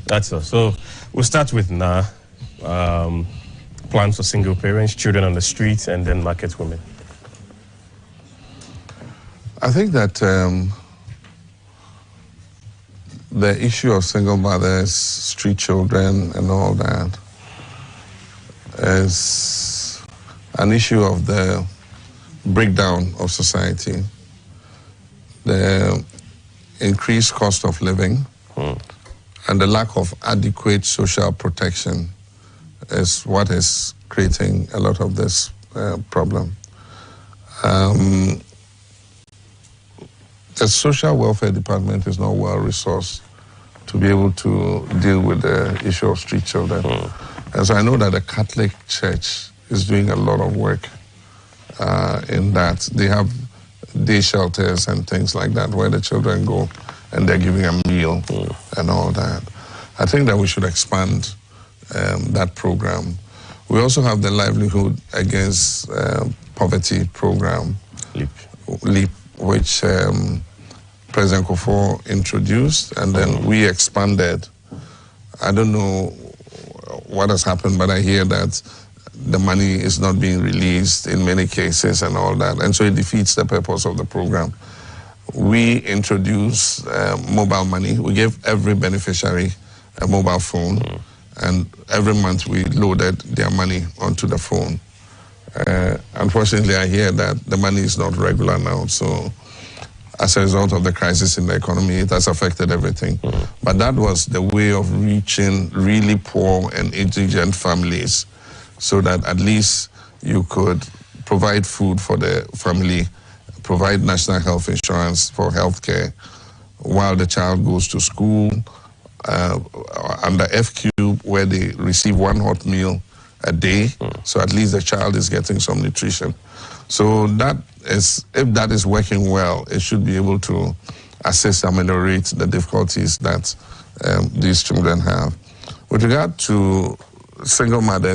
[SPEAKER 3] That's all. So we'll start with plans for single parents, children on the streets, and then market women.
[SPEAKER 4] I think that the issue of single mothers, street children, and all that is an issue of the breakdown of society, the increased cost of living, and the lack of adequate social protection is what is creating a lot of this problem. The social welfare department is not well resourced to be able to deal with the issue of street children. And so I know that the Catholic Church is doing a lot of work in that. They have day shelters and things like that where the children go and they're giving a meal and all that. I think that we should expand that program. We also have the Livelihood Against Poverty program, LEAP, which President Kufuor introduced, and then we expanded. I don't know what has happened, but I hear that the money is not being released in many cases and all that, and so it defeats the purpose of the program. We introduced mobile money. We gave every beneficiary a mobile phone, and every month we loaded their money onto the phone. Unfortunately, I hear that the money is not regular now, so as a result of the crisis in the economy, it has affected everything. But that was the way of reaching really poor and indigent families, so that at least you could provide food for the family, provide national health insurance for healthcare while the child goes to school, under FQ, where they receive one hot meal a day, so at least the child is getting some nutrition. So that is, if that is working well, it should be able to assist and ameliorate the difficulties that these children have. With regard to single mothers,